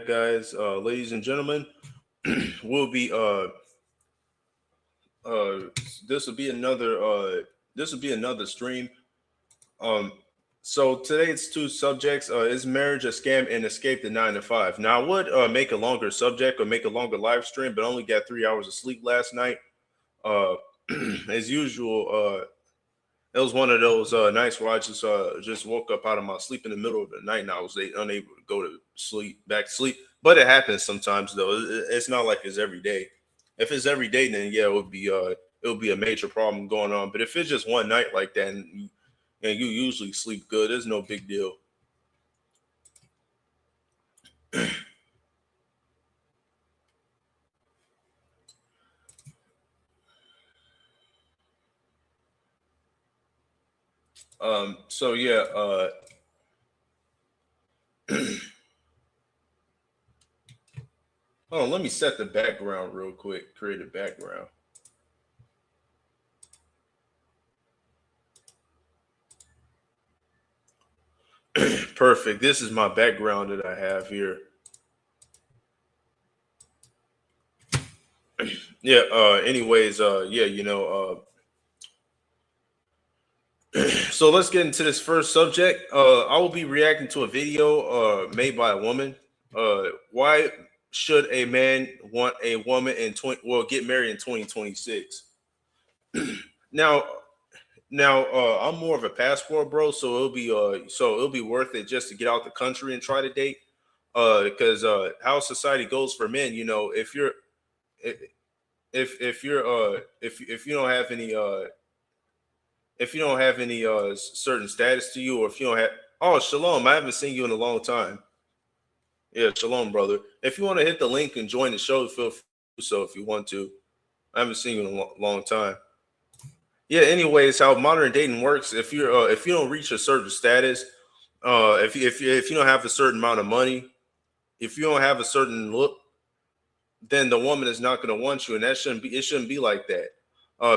back, guys. Ladies and gentlemen, we'll be uh this will be another this will be another stream. Um so today's two subjects is marriage a scam and escape the 9 to 5. Now I would make a longer subject or make a longer live stream, but I only got 3 hours of sleep last night. Uh as usual, it was one of those nights where I just woke up out of my sleep in the middle of the night and I was unable to go to sleep, back to sleep. But it happens sometimes though. It's not like it's every day. If it's every day, then yeah, it would be a major problem going on. But if it's just one night like that and you usually sleep good, it's no big deal. So yeah, hold on, let me set the background real quick. Create a background. Perfect. This is my background that I have here. Yeah. Anyways. Yeah. So let's get into this first subject. I will be reacting to a video made by a woman. Why should a man want a woman in 20? Well, get married in 2026? Now, I'm more of a passport bro, so it'll be worth it just to get out the country and try to date. Because how society goes for men, if if you're if you don't have any certain status to you, or if you don't have, oh, shalom, I haven't seen you in a long time. Yeah, shalom, brother. If you want to hit the link and join the show, feel free to do so if you want to. I haven't seen you in a long time. Yeah. Anyways, how modern dating works? If you don't reach a certain status, if you don't have a certain amount of money, if you don't have a certain look, then the woman is not going to want you, and that shouldn't be. It shouldn't be like that.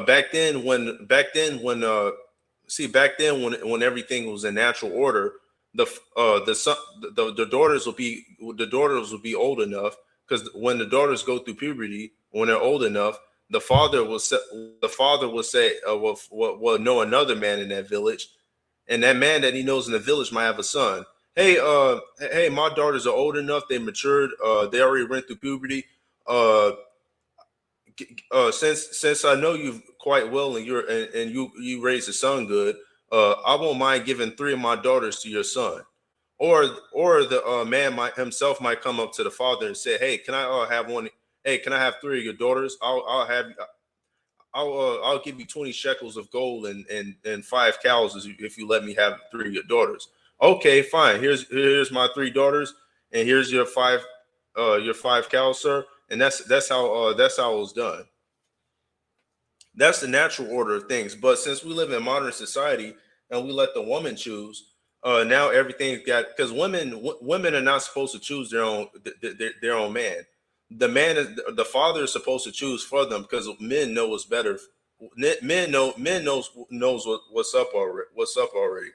Back then when everything was in natural order, the son, the daughters will be old enough, because when the daughters go through puberty, when they're old enough, the father will say, will know another man in that village, and that man that he knows in the village might have a son. Hey, my daughters are old enough, they matured, they already went through puberty. uh since I know you quite well, and you raised a son good, I won't mind giving three of my daughters to your son. Or the man might himself might come up to the father and say, "Hey, can I have one? Hey, can I have three of your daughters? I'll give you 20 shekels of gold and 5 cows if you let me have three of your daughters." Okay, fine. Here's my three daughters, and here's your 5 cows, sir. And that's how it was done. That's the natural order of things. But since we live in modern society and we let the woman choose, now everything's got, because women are not supposed to choose their own man. The father is supposed to choose for them, because men know what's better. Men knows what's up already.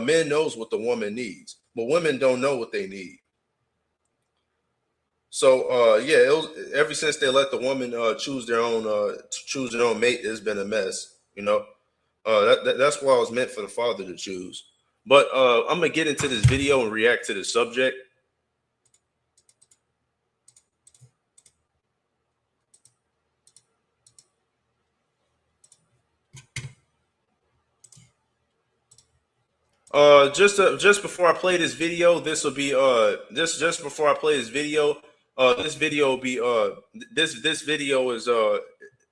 Men knows what the woman needs, but women don't know what they need. So yeah, ever since they let the woman choose their own mate, it's been a mess. That's why it was meant for the father to choose. But I'm gonna get into this video and react to the subject. Just before I play this video, this will be just before I play this video, this video will be this video is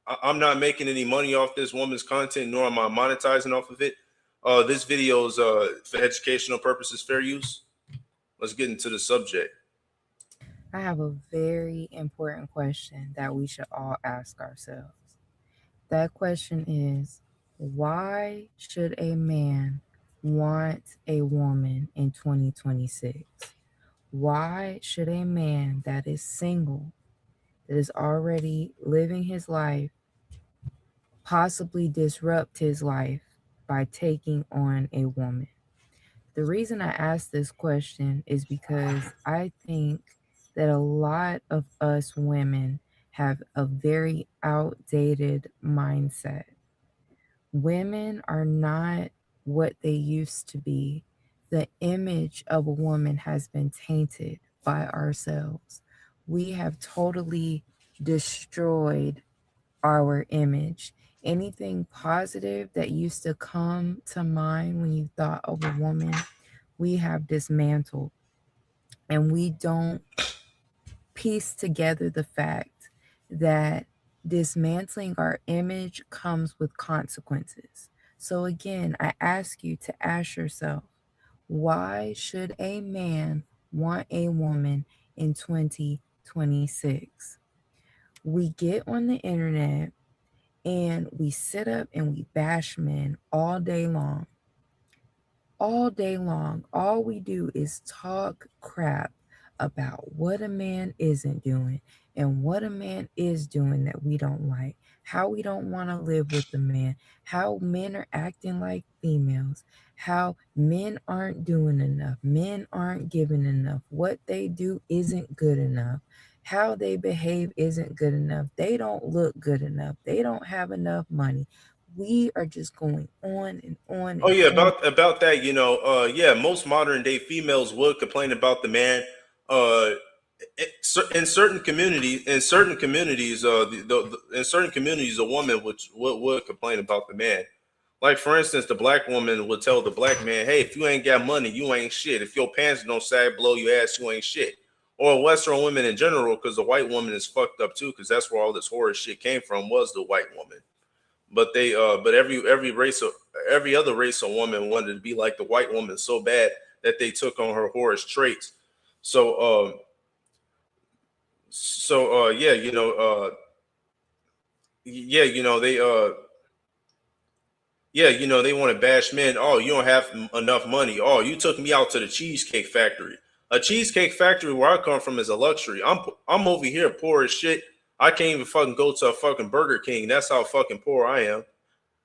I'm not making any money off this woman's content, nor am I monetizing off of it. This video is for educational purposes, fair use. Let's get into the subject. I have a very important question that we should all ask ourselves. That question is, why should a man want a woman in 2026? Why should a man that is single, that is already living his life, possibly disrupt his life by taking on a woman? The reason I ask this question is because I think that a lot of us women have a very outdated mindset. Women are not what they used to be. The image of a woman has been tainted by ourselves. We have totally destroyed our image. Anything positive that used to come to mind when you thought of a woman, we have dismantled. And we don't piece together the fact that dismantling our image comes with consequences. So, again, I ask you to ask yourself, why should a man want a woman in 2026? We get on the internet and we sit up and we bash men all day long. All day long, all we do is talk crap about what a man isn't doing and what a man is doing that we don't like, how we don't want to live with the man, how men are acting like females, how men aren't doing enough, men aren't giving enough, what they do isn't good enough, how they behave isn't good enough, they don't look good enough, they don't have enough money. We are just going on and on Oh and yeah, on. about that, yeah, most modern day females would complain about the man. Uh, in certain communities, in certain communities, a woman would complain about the man. Like for instance, the black woman would tell the black man, "Hey, if you ain't got money, you ain't shit. If your pants don't sag below your ass, you ain't shit." Or Western women in general, because the white woman is fucked up too, because that's where all this horror shit came from, was the white woman. But every other race of woman wanted to be like the white woman so bad that they took on her horror traits. So yeah, yeah, they want to bash men. Oh, you don't have enough money. Oh, you took me out to the Cheesecake Factory. A Cheesecake Factory where I come from is a luxury. I'm over here poor as shit. I can't even fucking go to a fucking Burger King. That's how fucking poor I am.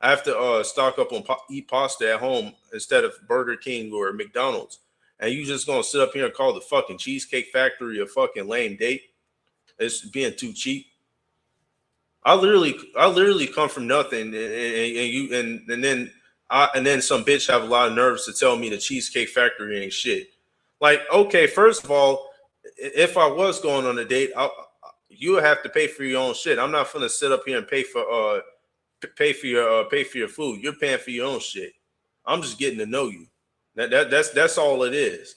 I have to stock up on eat pasta at home instead of Burger King or McDonald's. And you just gonna sit up here and call the fucking Cheesecake Factory a fucking lame date? It's being too cheap. I literally come from nothing, and then some bitch have a lot of nerves to tell me the Cheesecake Factory ain't shit. Like, okay, first of all, if I was going on a date, you would have to pay for your own shit. I'm not gonna sit up here and pay for your food. You're paying for your own shit. I'm just getting to know you. That's all it is.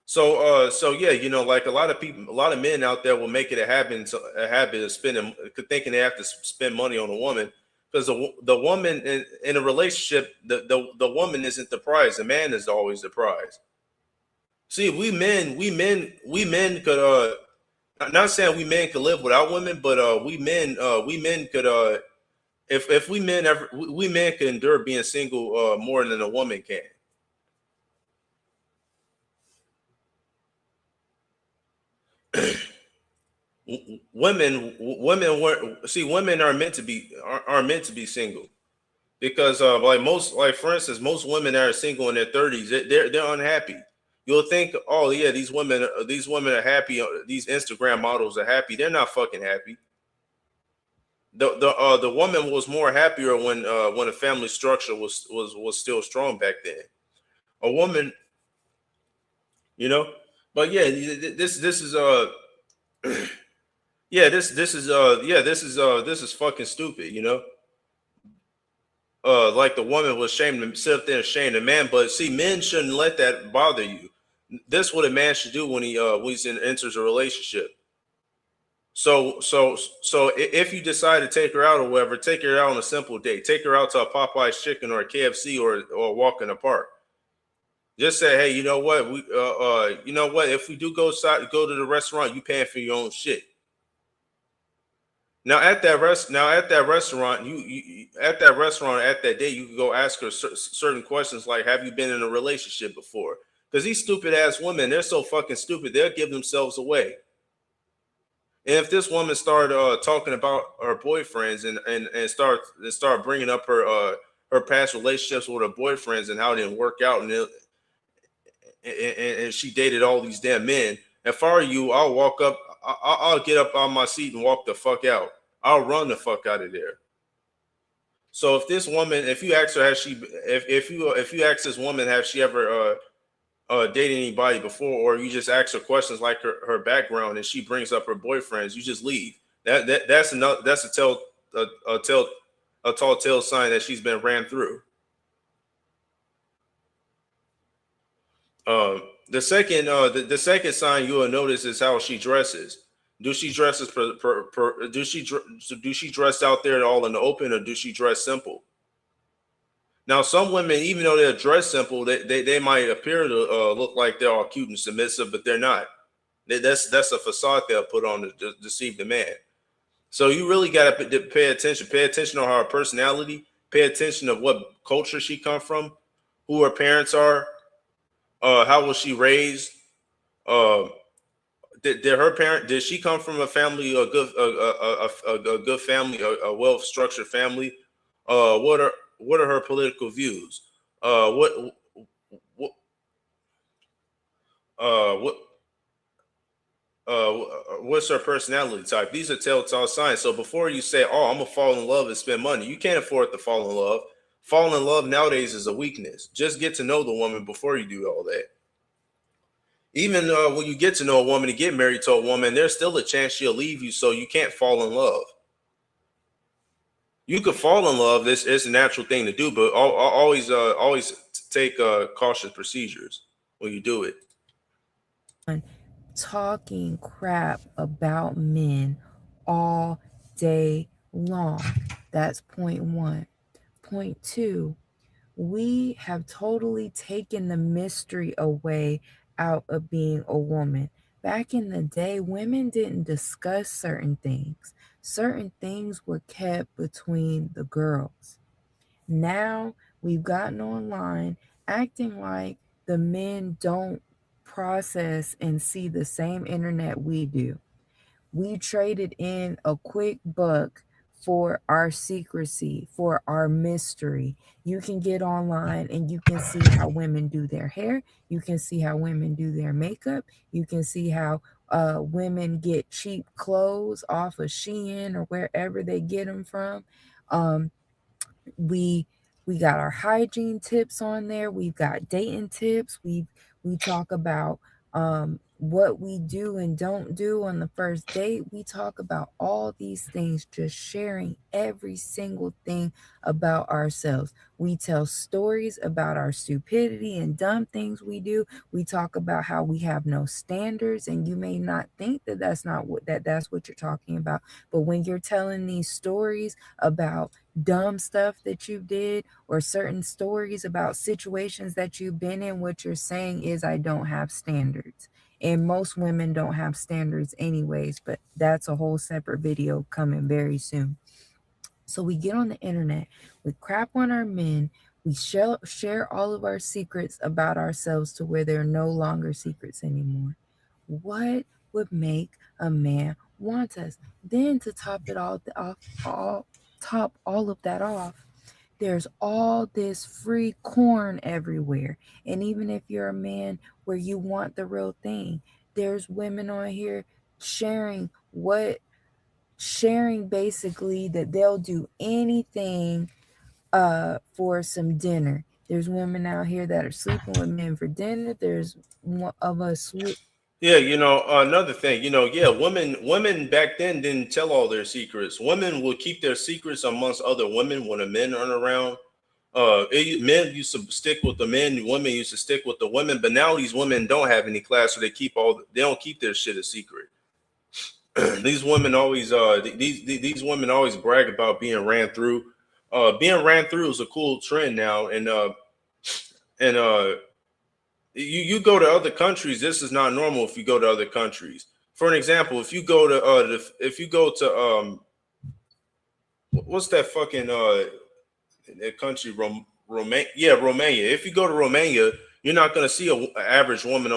So yeah, like a lot of people, a lot of men out there will make it a habit of spending, thinking they have to spend money on a woman, because the woman in a relationship, the woman isn't the prize. The man is always the prize. See, we men could not saying we men could live without women, but we men could if we men can endure being single more than a woman can. Women weren't see women are meant to be are meant to be single, because like for instance, most women that are single in their 30s, they're unhappy. You'll think, oh yeah, these women are happy, these Instagram models are happy. They're not fucking happy. The woman was more happier when the family structure was still strong back then. A woman, you know. But yeah, this is yeah, this is fucking stupid, like the woman was ashamed to sit up there and shame the man. But see, men shouldn't let that bother you. That's what a man should do when he's enters a relationship. If you decide to take her out or whatever, take her out on a simple date. Take her out to a Popeye's chicken or a KFC or a walk in the park. Just say, hey, you know what? You know what? If we do go to the restaurant, you paying for your own shit. Now at that restaurant, at that day, you can go ask her certain questions like, "Have you been in a relationship before?" Because these stupid ass women, they're so fucking stupid, they'll give themselves away. And if this woman started talking about her boyfriends and start bringing up her past relationships with her boyfriends and how it didn't work out, and she dated all these damn men, If I were you, I'll walk up. I'll get up on my seat and walk the fuck out. I'll run the fuck out of there. So if this woman, if you ask her, has she, if you ask this woman, have she ever dated anybody before, or you just ask her questions like her background, and she brings up her boyfriends, you just leave. That's enough. That's a tall tale sign that she's been ran through. The second sign you will notice is how she dresses. Do she dresses do she dress out there all in the open, or do she dress simple? Now, some women, even though they're dressed simple, they might appear to look like they're all cute and submissive, but they're not. That's a facade they'll put on to deceive the man. So you really got to pay attention. Pay attention to her personality. Pay attention to what culture she come from, who her parents are, how was she raised. Did she come from a family, a good family, a well structured family? What are her political views? What what's her personality type? These are telltale signs. So before you say, "Oh, I'm gonna fall in love and spend money," you can't afford to fall in love. Falling in love nowadays is a weakness. Just get to know the woman before you do all that. Even when you get to know a woman and get married to a woman, there's still a chance she'll leave you, so you can't fall in love. You could fall in love. It's a natural thing to do, but always take cautious procedures when you do it. Talking crap about men all day long. That's point one. Point two, we have totally taken the mystery away out of being a woman. Back in the day, women didn't discuss certain things. Certain things were kept between the girls. Now we've gotten online acting like the men don't process and see the same internet we do. We traded in a quick buck for our secrecy, for our mystery. You can get online and you can see how women do their hair. You can see how women do their makeup. You can see how women get cheap clothes off of Shein or wherever they get them from. We got our hygiene tips on there. We've got dating tips. We talk about what we do and don't do on the first date. We talk about all these things, just sharing every single thing about ourselves. We tell stories about our stupidity and dumb things we do. We talk about how we have no standards, and you may not think that that's what you're talking about. But when you're telling these stories about dumb stuff that you did, or certain stories about situations that you've been in, what you're saying is, I don't have standards. And most women don't have standards anyways, but that's a whole separate video coming very soon. So we get on the internet, we crap on our men, we share all of our secrets about ourselves to where they're no longer secrets anymore. What would make a man want us? Then to top of that off, there's all this free corn everywhere. And even if you're a man where you want the real thing, there's women on here sharing basically that they'll do anything for some dinner. There's women out here that are sleeping with men for dinner. There's one of us. Yeah, another thing, women back then didn't tell all their secrets. Women would keep their secrets amongst other women when the men aren't around. Men used to stick with the men, women used to stick with the women, but now these women don't have any class, so they don't keep their shit a secret. These women always these women always brag about being ran through. Being ran through is a cool trend now, and you go to other countries, this is not normal. If you go to other countries, for an example, if you go to what's that fucking country, Romania? Yeah, Romania. If you go to Romania, you're not going to see an average woman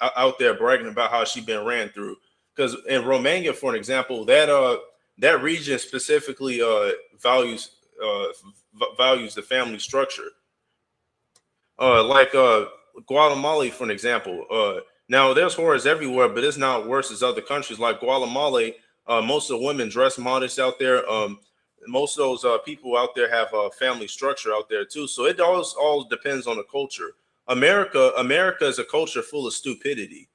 out there bragging about how she been ran through, because in Romania, for an example, that region specifically values the family structure. Like Guatemala, for an example, Now there's whores everywhere, but it's not worse as other countries like Guatemala. Most of the women dress modest out there. Most of those people out there have a family structure out there too. So it all depends on the culture. America is a culture full of stupidity.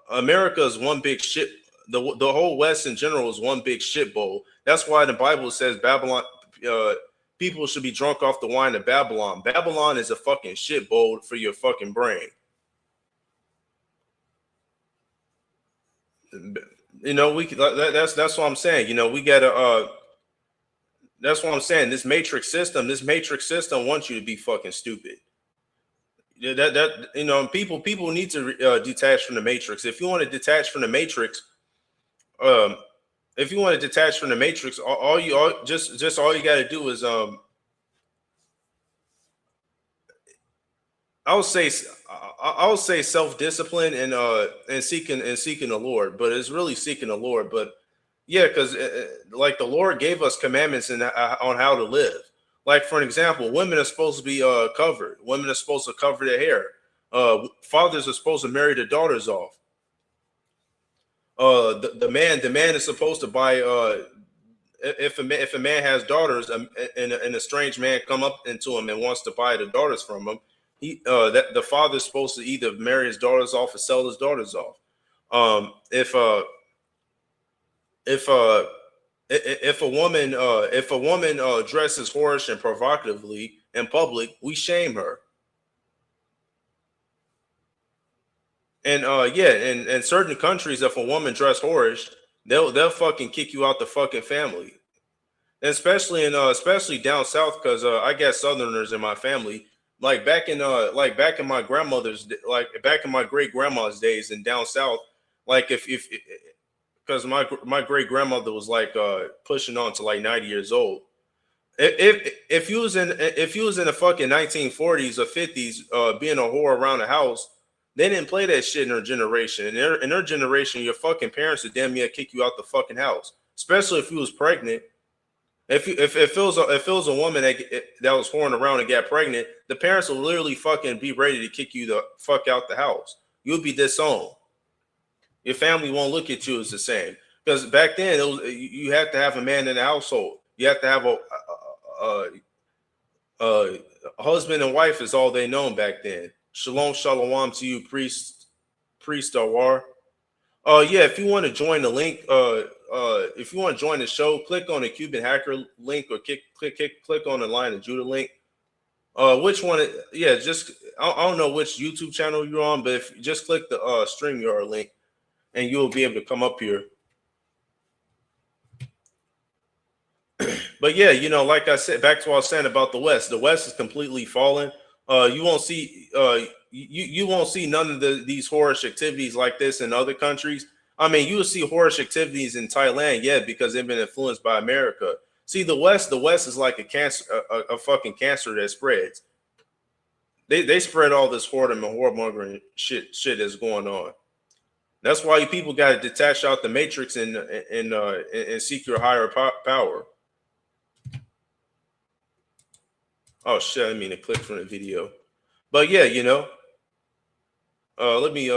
America is one big shit. The whole West in general is one big shit bowl. That's why the Bible says Babylon. People should be drunk off the wine of Babylon. Babylon is a fucking shit bowl for your fucking brain. You know, that's what I'm saying. You know, we gotta. That's what I'm saying. This matrix system wants you to be fucking stupid. Yeah, that you know, people need to detach from the matrix. If you want to detach from the matrix, um, if you want to detach from the matrix, all you got to do is I would say self discipline and seeking the Lord, but it's really seeking the Lord. But yeah, because like the Lord gave us commandments on how to live. Like for an example, women are supposed to be covered. Women are supposed to cover their hair. Fathers are supposed to marry their daughters off. The man is supposed to buy. If a man has daughters and a strange man come up into him and wants to buy the daughters from him, that the father's supposed to either marry his daughters off or sell his daughters off. If a woman dresses whorish and provocatively in public, we shame her. And yeah, in certain countries, if a woman dress whorish, they'll fucking kick you out the fucking family. And especially down south, because I got Southerners in my family. Like back in my grandmother's, like back in my great grandma's days, and down south, like if because my great grandmother was like pushing on to like 90 years old. If you was in the fucking 1940s or 50s, being a whore around the house, they didn't play that shit in her generation. In their generation, your fucking parents would damn near kick you out the fucking house, especially if you was pregnant. If it was a woman that was whoring around and got pregnant, the parents will literally fucking be ready to kick you the fuck out the house. You'll be disowned. Your family won't look at you as the same, because back then you had to have a man in the household. You have to have a husband and wife is all they known back then. Shalom, shalom to you, priest Awar. Yeah, if you want to join the link, if you want to join the show, click on the Cuban Hacker link or click on the Line of Judah link. Which one? Yeah, just I don't know which YouTube channel you're on, but if just click the StreamYard link, and you'll be able to come up here. But yeah, you know, like I said, back to what I was saying about the West. The West is completely fallen. You won't see you won't see none of these whorish activities like this in other countries. I mean, you will see whorish activities in Thailand, yeah, because they've been influenced by America. See, the West is like a cancer, a fucking cancer that spreads. They spread all this whoredom and whoremongering shit that's going on. That's why you people got to detach out the matrix and seek your higher power. Oh shit! I mean to click from the video, but yeah, you know. Let me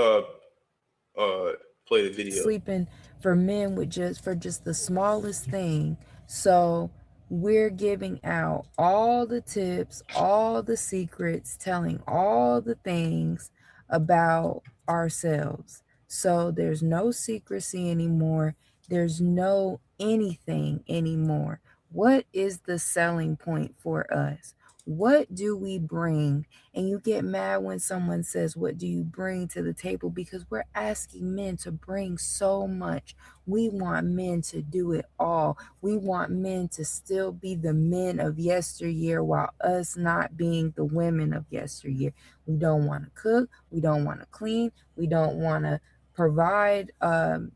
play the video. Sleeping for men with just the smallest thing. So we're giving out all the tips, all the secrets, telling all the things about ourselves. So there's no secrecy anymore. There's no anything anymore. What is the selling point for us? What do we bring? And you get mad when someone says, what do you bring to the table? Because we're asking men to bring so much. We want men to do it all. We want men to still be the men of yesteryear while us not being the women of yesteryear. We don't want to cook. We don't want to clean. We don't want to provide and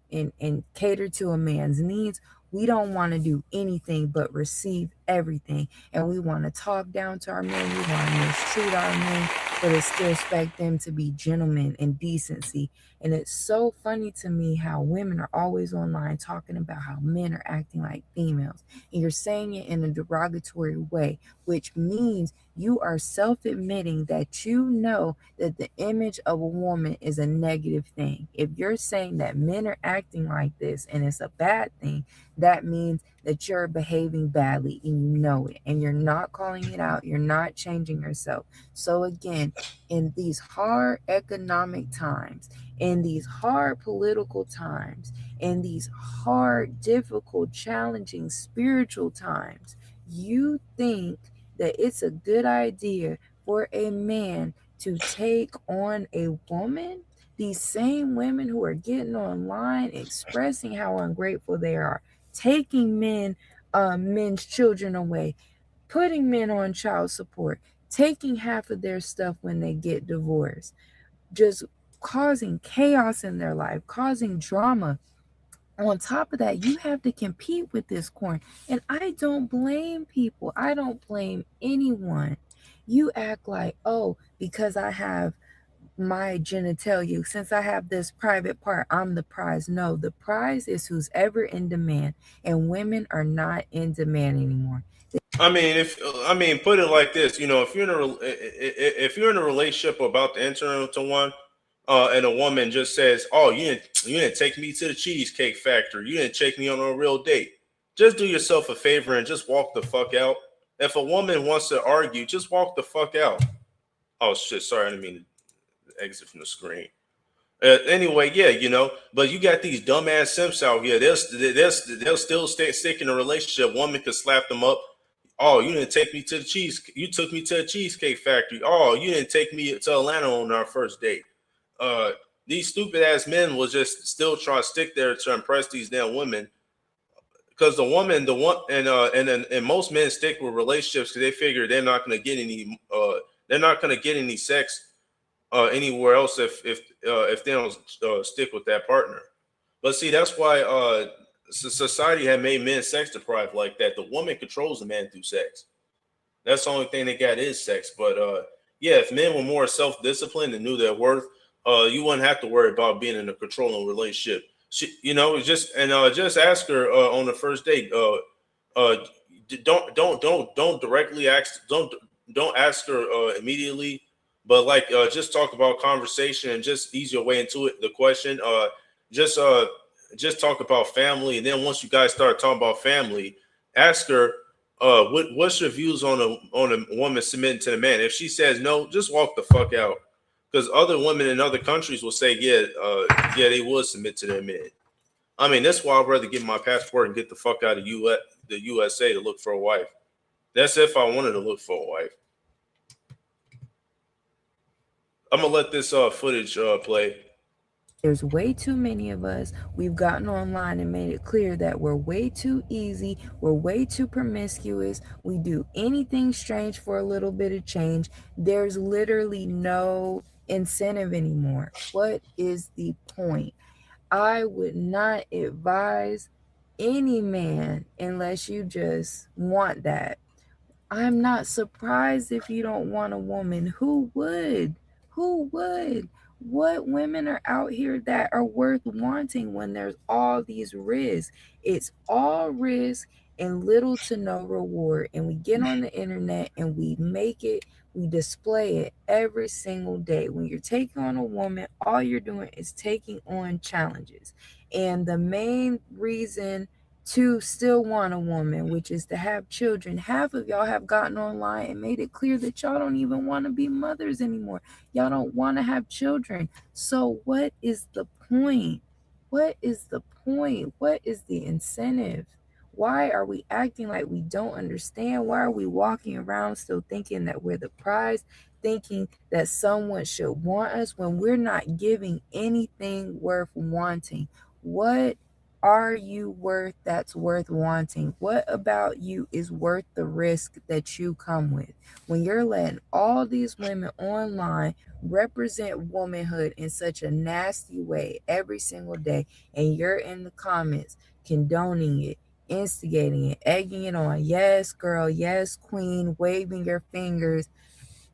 cater to a man's needs. We don't want to do anything but receive everything. And we want to talk down to our men. We want to mistreat our men, but still expect them to be gentlemen and decency. And it's so funny to me how women are always online talking about how men are acting like females. And you're saying it in a derogatory way, which means You are self-admitting that you know that the image of a woman is a negative thing. If you're saying that men are acting like this and it's a bad thing, that means that you're behaving badly and you know it, and you're not calling it out. You're not changing yourself. So again, in these hard economic times, in these hard political times, in these hard, difficult, challenging spiritual times, you think that it's a good idea for a man to take on a woman? These same women who are getting online expressing how ungrateful they are, taking men's children away, putting men on child support, taking half of their stuff when they get divorced, just causing chaos in their life, causing drama. On top of that, you have to compete with this corn. And I don't blame people. I don't blame anyone. You act like, oh, because I have my genitalia, since I have this private part, I'm the prize. No, the prize is who's ever in demand, and women are not in demand anymore. Put it like this, if you're in if you're in a relationship or about to enter into one, and a woman just says, "Oh, you didn't take me to the Cheesecake Factory. You didn't take me on a real date." Just do yourself a favor and just walk the fuck out. If a woman wants to argue, just walk the fuck out. Oh shit, sorry, I didn't mean to exit from the screen. Anyway, yeah, but you got these dumbass simps out here. They'll still stick in a relationship. Woman could slap them up. Oh, you didn't take me to the cheese. You took me to a Cheesecake Factory. Oh, you didn't take me to Atlanta on our first date. Uh, these stupid ass men will just still try to stick there to impress these damn women. Because and most men stick with relationships because they figure they're not gonna get any sex anywhere else if they don't stick with that partner. But see, that's why society had made men sex deprived like that. The woman controls the man through sex. That's the only thing they got is sex. But yeah, if men were more self-disciplined and knew their worth, you wouldn't have to worry about being in a controlling relationship. Just ask her on the first date. Don't directly ask. Don't ask her immediately, but like just talk about conversation and just ease your way into it. The question, just uh, just talk about family, and then once you guys start talking about family, ask her what's your views on a woman submitting to the man. If she says no, just walk the fuck out. Because other women in other countries will say, yeah, they would submit to their men. I mean, that's why I'd rather get my passport and get the fuck out of the USA to look for a wife. That's if I wanted to look for a wife. I'm gonna let this footage play. There's way too many of us. We've gotten online and made it clear that we're way too easy. We're way too promiscuous. We do anything strange for a little bit of change. There's literally no incentive anymore. What is the point? I would not advise any man unless you just want that. I'm not surprised if you don't want a woman. Who would? Who would? What women are out here that are worth wanting when there's all these risks? It's all risk and little to no reward. And we get on the internet and we make it, we display it every single day. When you're taking on a woman, all you're doing is taking on challenges. And the main reason to still want a woman, which is to have children. Half of y'all have gotten online and made it clear that y'all don't even want to be mothers anymore. Y'all don't want to have children. So, what is the point? What is the point? What is the incentive? Why are we acting like we don't understand? Why are we walking around still thinking that we're the prize, thinking that someone should want us when we're not giving anything worth wanting? What are you worth that's worth wanting? What about you is worth the risk that you come with? When you're letting all these women online represent womanhood in such a nasty way every single day, and you're in the comments condoning it, instigating it, egging it on, yes, girl, yes, queen, waving your fingers,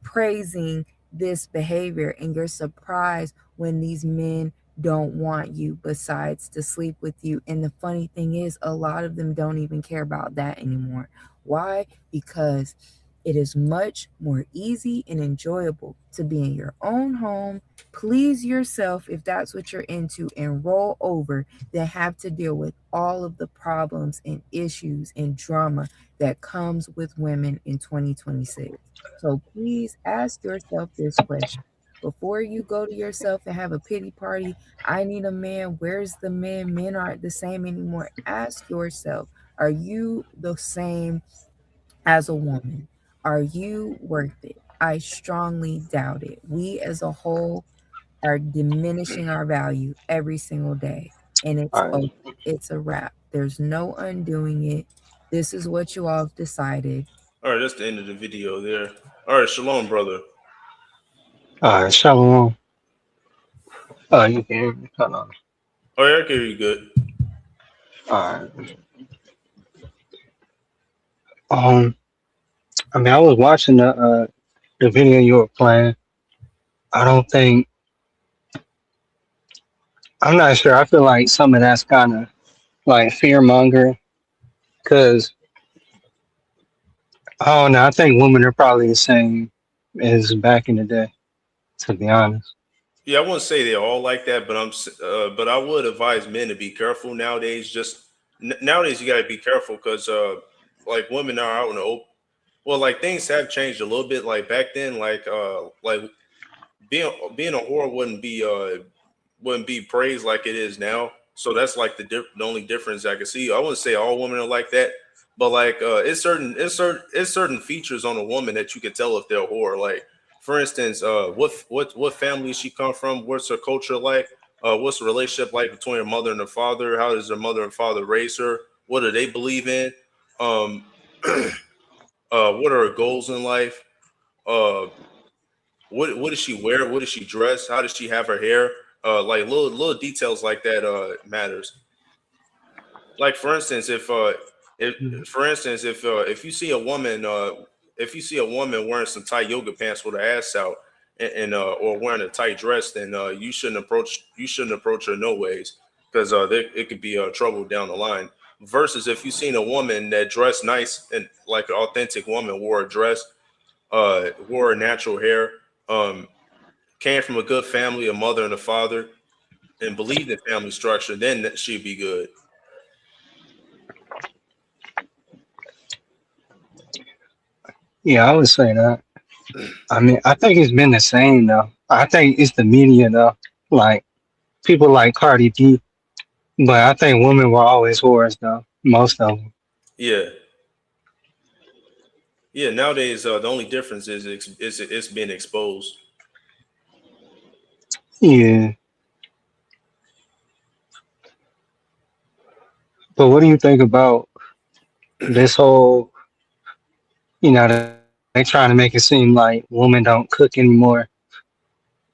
praising this behavior, and you're surprised when these men don't want you besides to sleep with you. And the funny thing is, a lot of them don't even care about that anymore. Why? Because It is much more easy and enjoyable to be in your own home, please yourself if that's what you're into, and roll over than have to deal with all of the problems and issues and drama that comes with women in 2026. So please ask yourself this question. Before you go to yourself and have a pity party, I need a man. Where's the men? Men aren't the same anymore. Ask yourself, are you the same as a woman? Are you worth it? I strongly doubt it. We as a whole are diminishing our value every single day. And it's All over. right. It's a wrap. There's no undoing it. This is what you all have decided. All right, that's the end of the video there. All right, shalom, brother. All right. Shalom. You can hear me. Hold on. Oh, yeah, I can hear you good. All right. Um, I mean, I was watching the video you were playing. I don't think I'm not sure. I feel like some of that's kind of like fear mongering because I don't know. I think women are probably the same as back in the day, to be honest. Yeah, I wouldn't say they're all like that, but but I would advise men to be careful nowadays. Nowadays, you got to be careful because, like, women are out in the open. Well, like things have changed a little bit. Like back then, like being a whore wouldn't be praised like it is now. So that's like the only difference I can see. I wouldn't say all women are like that, but like it's certain features on a woman that you can tell if they're a whore. Like for instance, what family she come from? What's her culture like? What's the relationship like between her mother and her father? How does her mother and father raise her? What do they believe in? Um, what are her goals in life? Uh, what does she wear? What does she dress? How does she have her hair? Like little details like that matters. Like for instance, if Mhm. for instance if you see a woman wearing some tight yoga pants with her ass out and or wearing a tight dress, then you shouldn't approach her no ways because it could be trouble down the line. Versus if you seen a woman that dressed nice and like an authentic woman wore a dress, wore her natural hair, um, came from a good family, a mother and a father, and believed in family structure, then she'd be good. Yeah, I would say that. I mean, I think it's been the same though. I think it's the media though. Like people like Cardi B, but I think women were always whores though. Most of them. Yeah, yeah. Nowadays, the only difference is it's being exposed. Yeah. But what do you think about this whole? They trying to make it seem like women don't cook anymore.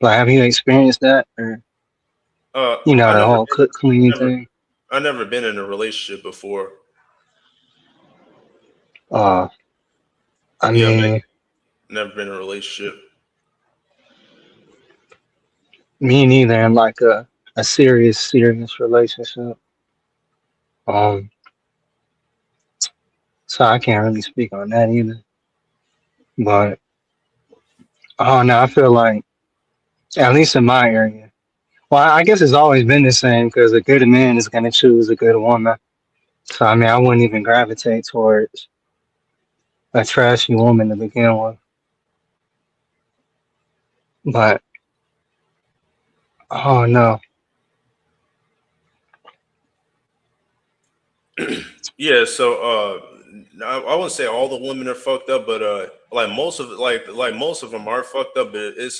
Like, have you experienced that, or I the never whole cook clean never thing? I never been in a relationship before. Uh, I Yeah, I'm mean, never been in a relationship. me neither. In like a serious relationship. Um, so I can't really speak on that either. But I don't know. I feel like at least in my area. Well, I guess it's always been the same because a good man is gonna choose a good woman. So I mean, I wouldn't even gravitate towards a trashy woman to begin with. But oh no, Yeah, so I wouldn't say all the women are fucked up, but like most of them are fucked up. But it's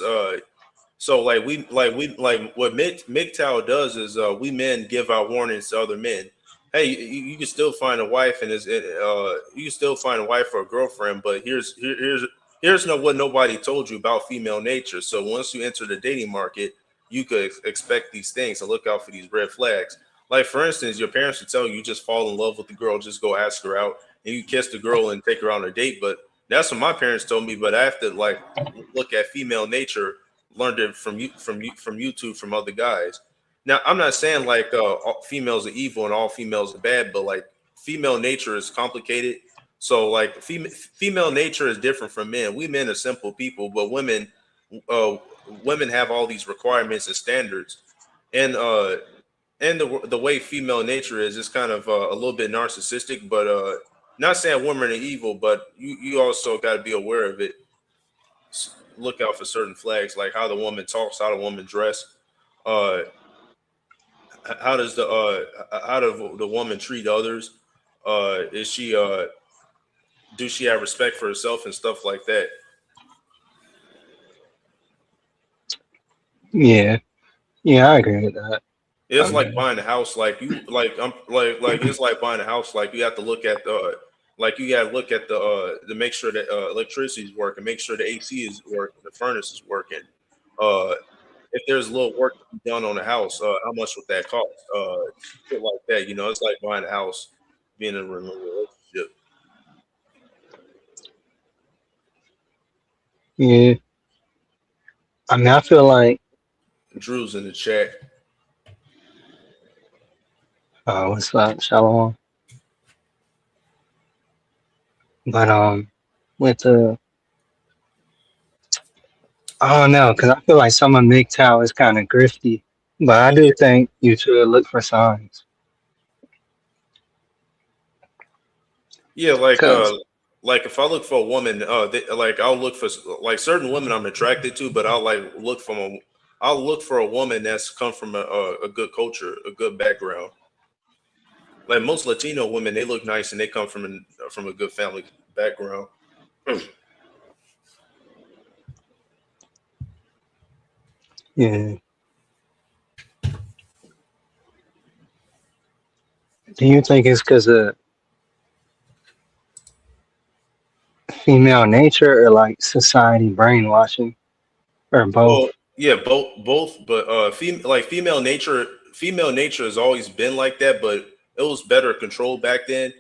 so like what MGTOW does is we men give out warnings to other men. Hey, you can still find a wife and you can still find a wife or a girlfriend, but here's no what nobody told you about female nature. So once you enter the dating market, you could expect these things and look out for these red flags. Like for instance, your parents would tell you, you just fall in love with the girl, just go ask her out, and you kiss the girl and take her on a date. But that's what my parents told me. But I have to like look at female nature, learned it from YouTube from other guys. Now I'm not saying like all females are evil and all females are bad, but like female nature is complicated. So like female nature is different from men. We men are simple people, but uh, women have all these requirements and standards, and the way female nature is, it's kind of a little bit narcissistic. But not saying women are evil, but you also got to be aware of it. Look out for certain flags, like how the woman talks, how the woman dress. Uh, how does how does the woman treat others? Is she do she have respect for herself and stuff like that? Yeah, yeah, I agree with that. I It's like mean, buying a house. Like you, like I'm like it's like buying a house. Like you have to look at the, like you got to look at the to make sure that electricity is working, make sure the AC is working, the furnace is working. Uh, if there's a little work to be done on the house, how much would that cost? Shit like that. You know, it's like buying a house, being in a relationship. yeah, I mean, I feel like Drew's in the chat. what's that, Shalom? But with the I don't know, because I feel like some of MGTOW is kind of grifty, but I do think you should look for signs. Yeah, Cause like if I look for a woman, like I'll look for like certain women I'm attracted to, but I'll look for a woman that's come from a good culture, a good background. Like most Latino women, they look nice and they come from a good family background. yeah, do you think it's because of female nature or like society brainwashing or Well, both? yeah, both, but female nature has always been like that, but it was better controlled back then.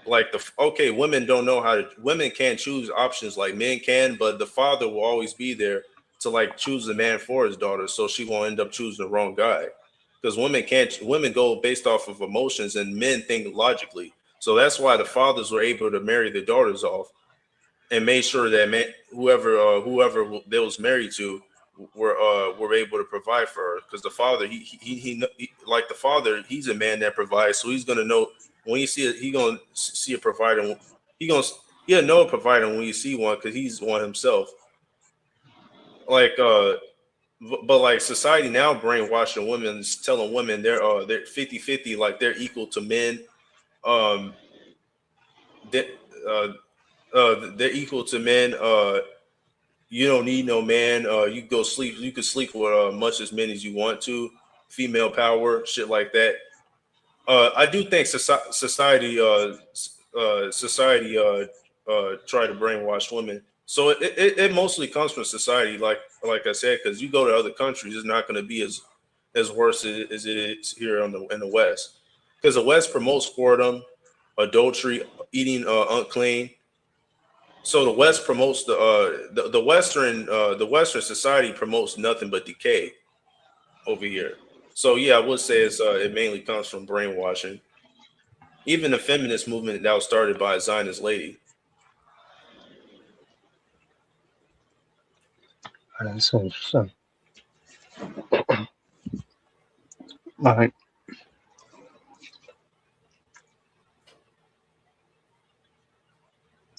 Like okay, women don't know how to, women can't choose options like men can, but the father will always be there to like choose the man for his daughter, so she won't end up choosing the wrong guy. Because women go based off of emotions and men think logically. So that's why the fathers were able to marry their daughters off and made sure that man, whoever they was married to were able to provide for her, because the father he like the father, he's a man that provides, so he's gonna know when you see it, he gonna see a provider, he gonna he'll know a provider when you see one because he's one himself. Like but like society now brainwashing women, telling women they're 50-50, like they're equal to men. um they, uh, they're equal to men. You don't need no man. You go sleep. You can sleep with much as many as you want to. Female power, shit like that. I do think society try to brainwash women. So it mostly comes from society, like I said, because you go to other countries, it's not going to be as worse as it is here in the West, because the West promotes whoredom, adultery, eating unclean. So the West promotes the Western society promotes nothing but decay over here. So yeah, I would say it mainly comes from brainwashing. Even the feminist movement that was started by a Zionist lady. That's interesting. Like,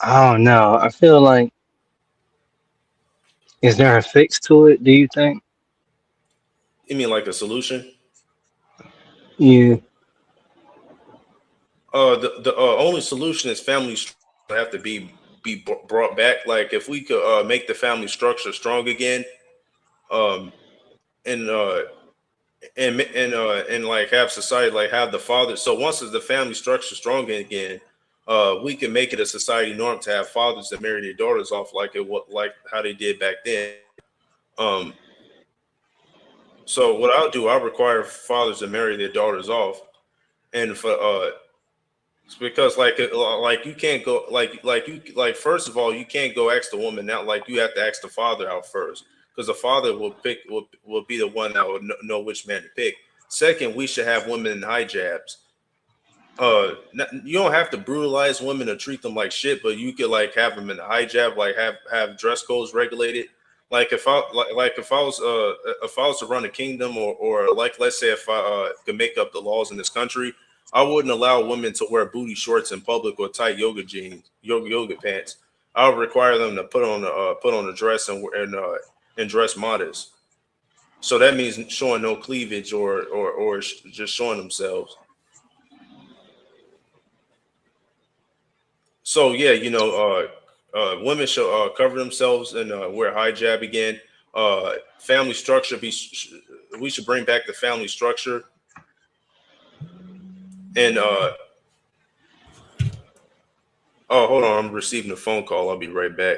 I don't know. I feel like, is there a fix to it? Do you think? You mean like a solution? Yeah, The only solution is have to be brought back. Like if we could make the family structure strong again, um, and and like have society, like have the father. So once the family structure strong again, we can make it a society norm to have fathers that marry their daughters off, like how they did back then. Um, so what I'll do, I'll require fathers to marry their daughters off, and for it's because like you can't go like first of all, you can't go ask the woman out, like you have to ask the father out first, because the father will be the one that will know which man to pick. Second, we should have women in hijabs. you don't have to brutalize women or treat them like shit, but you could like have them in the hijab, like have dress codes regulated. Like if I was to run a kingdom, or like let's say if I could make up the laws in this country, I wouldn't allow women to wear booty shorts in public or tight yoga jeans, yoga pants. I would require them to put on a dress and dress modest. So that means showing no cleavage or just showing themselves. So yeah, women should cover themselves and wear hijab again. Family structure we should bring back the family structure. And oh, hold on, I'm receiving a phone call. I'll be right back.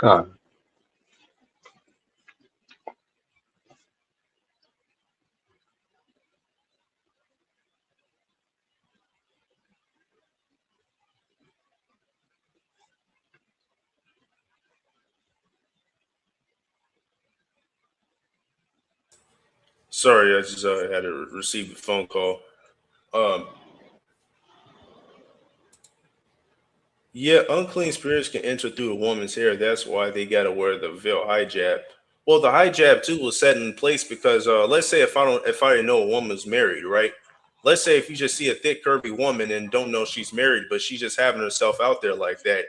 Uh, Sorry, I just had to receive a phone call. Um, Yeah, unclean spirits can enter through a woman's hair. That's why they gotta wear the veil hijab. Well, the hijab too was set in place because let's say if I didn't know a woman's married, right? Let's say if you just see a thick, curvy woman and don't know she's married, but she's just having herself out there like that.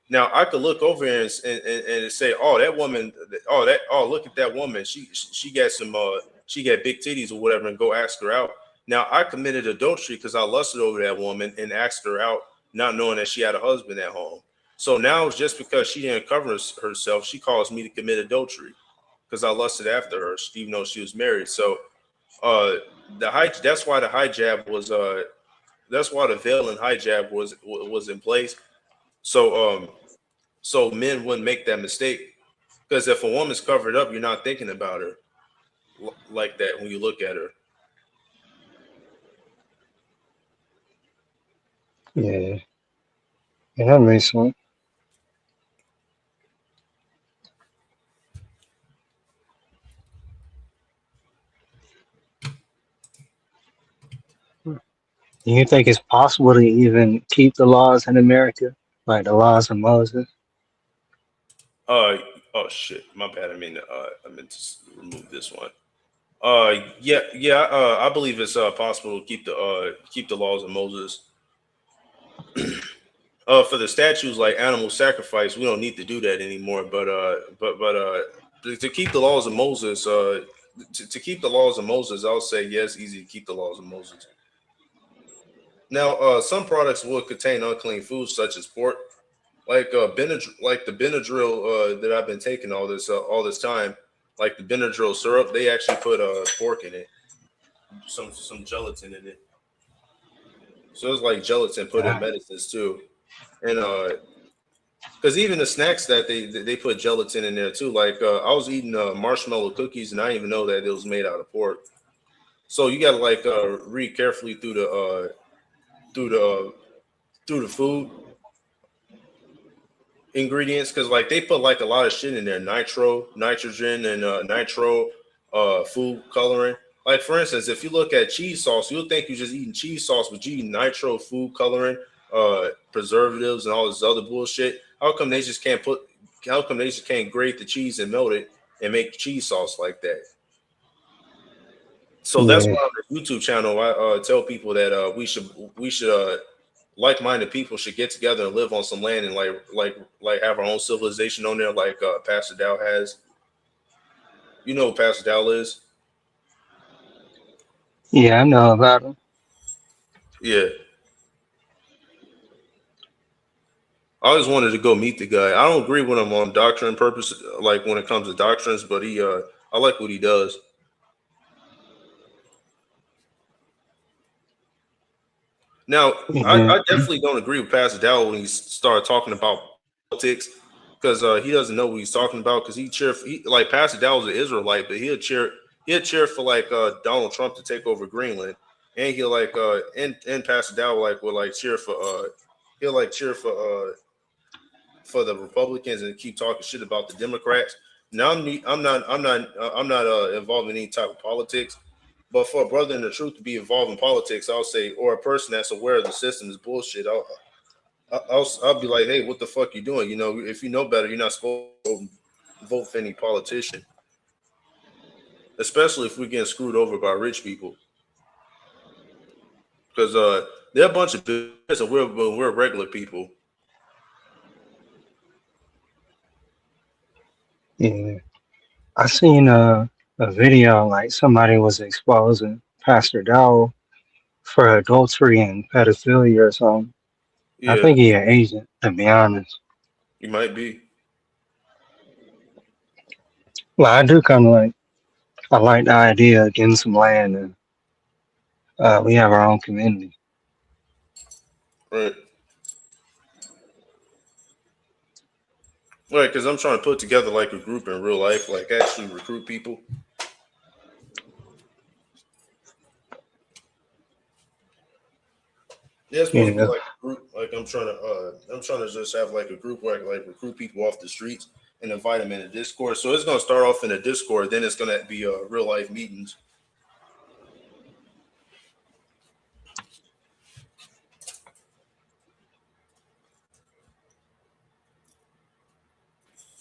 Now I could look over here and say, oh, that woman, look at that woman. She got she got big titties or whatever, and go ask her out. Now I committed adultery because I lusted over that woman and asked her out, not knowing that she had a husband at home. So now just because she didn't cover herself, she calls me to commit adultery because I lusted after her, even though she was married. So uh, that's why the hijab was that's why the veil and hijab was in place. So so men wouldn't make that mistake because if a woman's covered up, you're not thinking about her like that when you look at her. yeah, yeah, that makes sense. Do you think it's possible to even keep the laws in America, like the laws of Moses? Uh oh shit, my bad. I meant to remove this one. Yeah. I believe it's possible to keep the laws of Moses. For the statues like animal sacrifice, we don't need to do that anymore. To keep the laws of Moses, to keep the laws of Moses, I'll say yes, easy to keep the laws of Moses. Now, some products will contain unclean foods such as pork, like like the Benadryl that I've been taking all this time, like the Benadryl syrup. They actually put pork in it, some gelatin in it. So it's like gelatin put in Yeah. medicines too, and because even the snacks that they put gelatin in there too. Like I was eating marshmallow cookies, and I didn't even know that it was made out of pork. So you got to like read carefully through the through the food ingredients because like they put like a lot of shit in there, nitrogen, and nitro food coloring. Like for instance, if you look at cheese sauce, you'll think you're just eating cheese sauce, but you eating nitro food coloring, preservatives, and all this other bullshit. How come they just can't grate the cheese and melt it and make cheese sauce like that? So that's Yeah, why on the YouTube channel I tell people that we should like-minded people should get together and live on some land and like have our own civilization on there, like Pastor Dow has. You know who Pastor Dow is? yeah, I know about them. Yeah, I always wanted to go meet the guy. I don't agree with him on doctrine purpose, like when it comes to doctrines, but I like what he does. Now, Yeah, I definitely don't agree with Pastor Dow when he started talking about politics because he doesn't know what he's talking about. Because like Pastor Dow was an Israelite, but he'll cheer for like Donald Trump to take over Greenland, and he'll like and Pastor Dow like will like cheer for he'll like cheer for the Republicans and keep talking shit about the Democrats. Now I'm not involved in any type of politics, But for a brother in the truth to be involved in politics, I'll say, or a person that's aware of the system is bullshit. I'll be like, hey, what the fuck you doing? You know, if you know better, you're not supposed to vote for any politician, especially if we're getting screwed over by rich people. Because they're a bunch of billionaires and we're regular people. Yeah, I seen a video like somebody was exposing Pastor Dow for adultery and pedophilia or something. I Yeah, think he an agent, to be honest. you might be. Well, I do kind of I like the idea of getting some land and we have our own community. Right. Right, because I'm trying to put together like a group in real life, like actually recruit people. Yeah, it's supposed to be Yeah, like a group. Like I'm trying to just have like a group where I can like recruit people off the streets and invite them in a Discord. So it's gonna start off in a Discord, then it's gonna be real life meetings.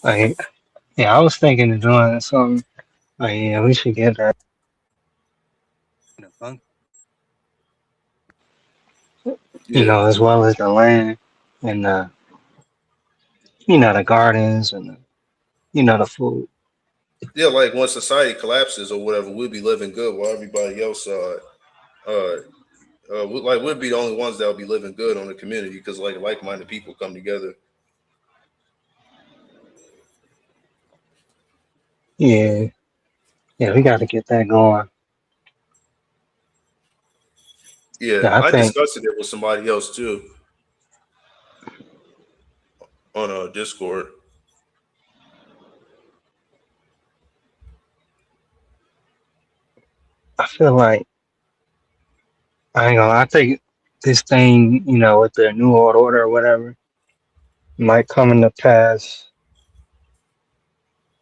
like yeah, I was thinking of doing something. Like, yeah, we should get that in the bunk, Yeah, as well as the land and the gardens and the food. yeah. Like when society collapses or whatever, we'll be living good while everybody else uh we'll be the only ones that will be living good on the community because like minded people come together. Yeah, yeah, we got to get that going. Yeah, Yeah, I I think discussed it with somebody else too on Discord. I feel like I ain't gonna. I think this thing, with the New World Order or whatever, might come into pass.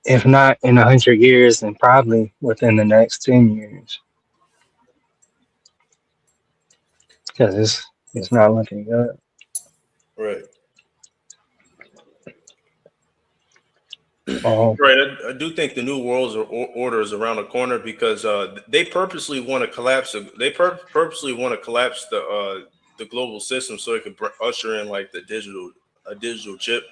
If not in 100 years, then probably within the next 10 years, because it's not looking good. Right. Um, Right, I do think the new world's order is around the corner because they purposely want to collapse. Purposely want to collapse the global system so it could usher in like a digital chip.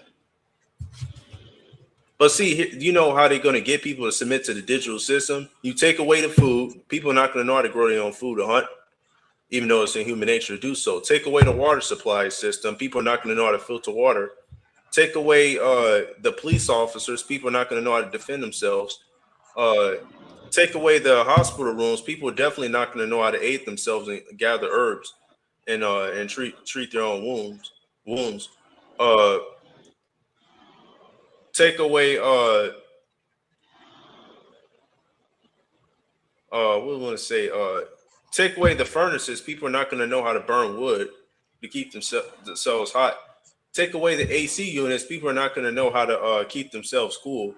But see, you know how they're going to get people to submit to the digital system? You take away the food, people are not going to know how to grow their own food or hunt, even though it's in human nature to do so. Take away the water supply system, people are not going to know how to filter water. Take away the police officers, people are not going to know how to defend themselves. Take away the hospital rooms, people are definitely not going to know how to aid themselves and gather herbs and treat their own wounds. Uh, take away what do I want to say? Take away the furnaces, people are not going to know how to burn wood to keep themselves hot. Take away the AC units, people are not going to know how to keep themselves cool.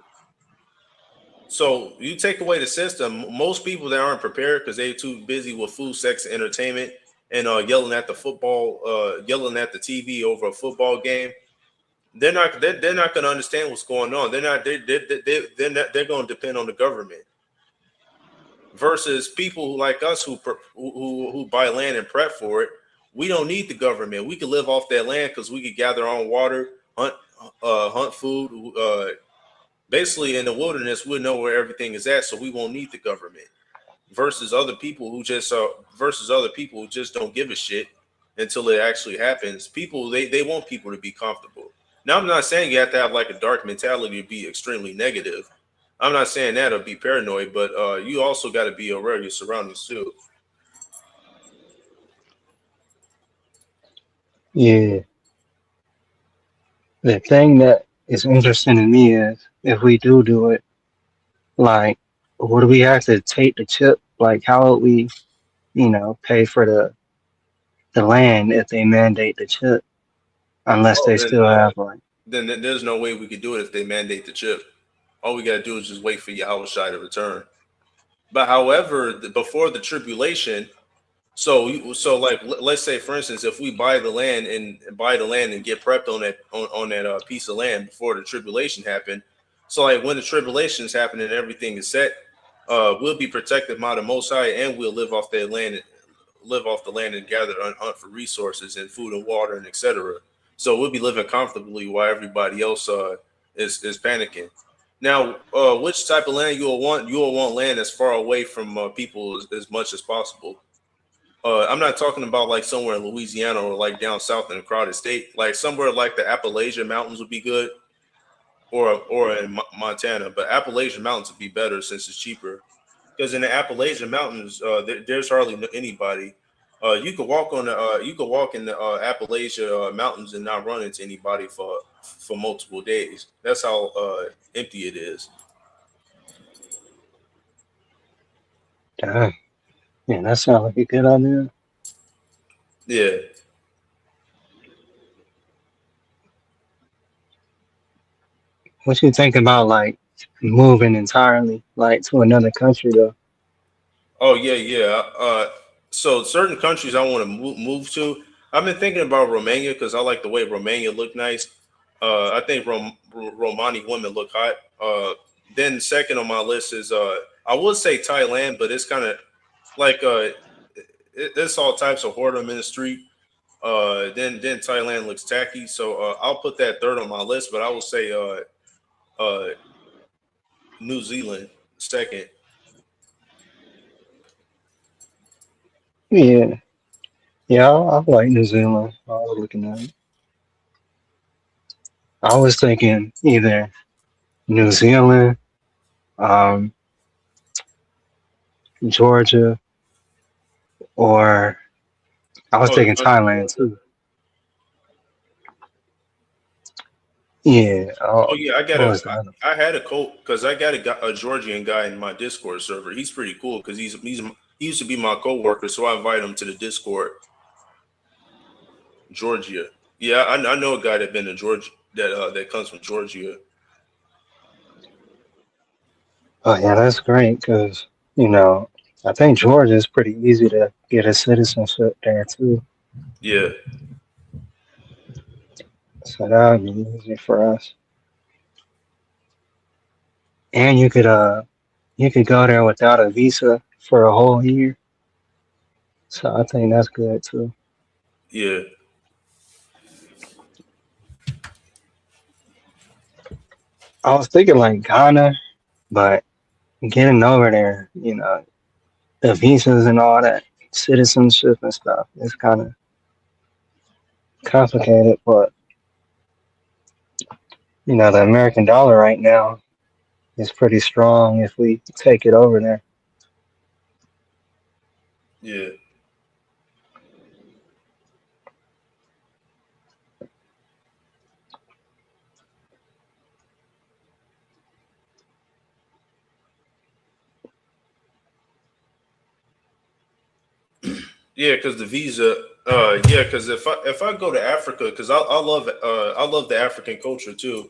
So you take away the system, most people that aren't prepared because they're too busy with food, sex, and entertainment, and yelling at the yelling at the TV over a football game. They're not going to understand what's going on. They're going to depend on the government versus people like us who buy land and prep for it. We don't need the government. We can live off that land because we can gather our own water, hunt food. Basically, in the wilderness, we'll know where everything is at, so we won't need the government. Versus other people who just don't give a shit until it actually happens. People they want people to be comfortable. Now, I'm not saying you have to have like a dark mentality to be extremely negative. I'm not saying that or be paranoid, but you also got to be aware of your surroundings too. yeah, the thing that is interesting to me is if we do it, like, would we have to take the chip? Like, how would we, pay for the land if they mandate the chip? Unless Oh, they still have like, then there's no way we could do it if they mandate the chip. All we got to do is just wait for Yahushua to return. But however, before the tribulation, so like let's say for instance, if we buy the land and get prepped on that piece of land before the tribulation happened. So like when the tribulations happen and everything is set, we'll be protected by the Most High, and we'll live off the land and gather and hunt for resources and food and water and etc. So we'll be living comfortably while everybody else is panicking. Now, which type of land you will want? You will want land as far away from people as much as possible. I'm not talking about like somewhere in Louisiana or like down south in a crowded state. Like somewhere like the Appalachian Mountains would be good, or in Montana. But Appalachian Mountains would be better since it's cheaper. Because in the Appalachian Mountains, there's hardly anybody. You could walk in the Appalachia Mountains and not run into anybody for multiple days. That's how empty it is. Dang. Yeah, that sounds like a good idea. Yeah. What you think about like moving entirely, like to another country though? Oh yeah, yeah. So certain countries I want to move to. I've been thinking about Romania because I like the way Romania look nice. I think Romani women look hot. Then second on my list is I would say Thailand, but it's kind of like it's all types of whoredom in the street. Then Thailand looks tacky, so I'll put that third on my list. But I will say New Zealand second. Yeah, yeah, I like New Zealand. I was looking at it. I was thinking either New Zealand, um, Georgia, or I was Oh, thinking Thailand too. Yeah. oh yeah, What was the other? I had a coach because I got a Georgian guy in my Discord server. He's pretty cool because he used to be my coworker, so I invited him to the Discord. Georgia, yeah, I know a guy that been to Georgia that comes from Georgia. Oh yeah, that's great because I think Georgia is pretty easy to get a citizenship there too. Yeah, So that would be easy for us. And you could go there without a visa for a whole year. So I think that's good too. yeah, I was thinking like Ghana, but getting over there, the visas and all that citizenship and stuff is kind of complicated. But the American dollar right now is pretty strong if we take it over there. yeah. Yeah, because the visa. Yeah, because if I go to Africa, because I love the African culture too.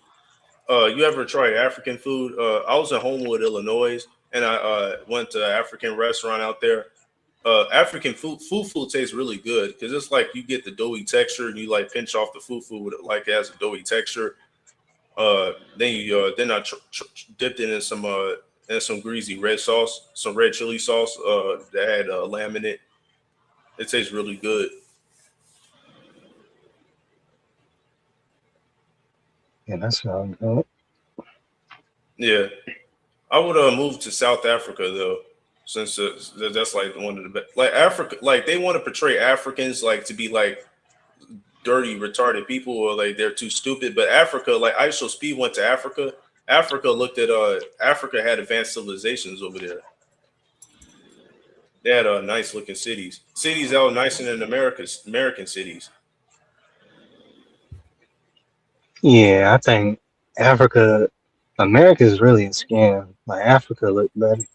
You ever tried African food? I was in Homewood, Illinois, and I went to an African restaurant out there. African food tastes really good because it's like you get the doughy texture and you like pinch off the fufu with it like it has a doughy texture. Then I dipped it in some greasy red sauce, some red chili sauce that had lamb in it. It tastes really good. Yeah, that sounds good. Yeah, I would move to South Africa though, since that's like one of the best. Like Africa, like they want to portray Africans like to be like dirty, retarded people, or like they're too stupid. But Africa, like ISO Speed went to Africa. Africa had advanced civilizations over there. They had nice looking cities that were nicer than American cities. Yeah, I think America is really a scam. Like Africa look better.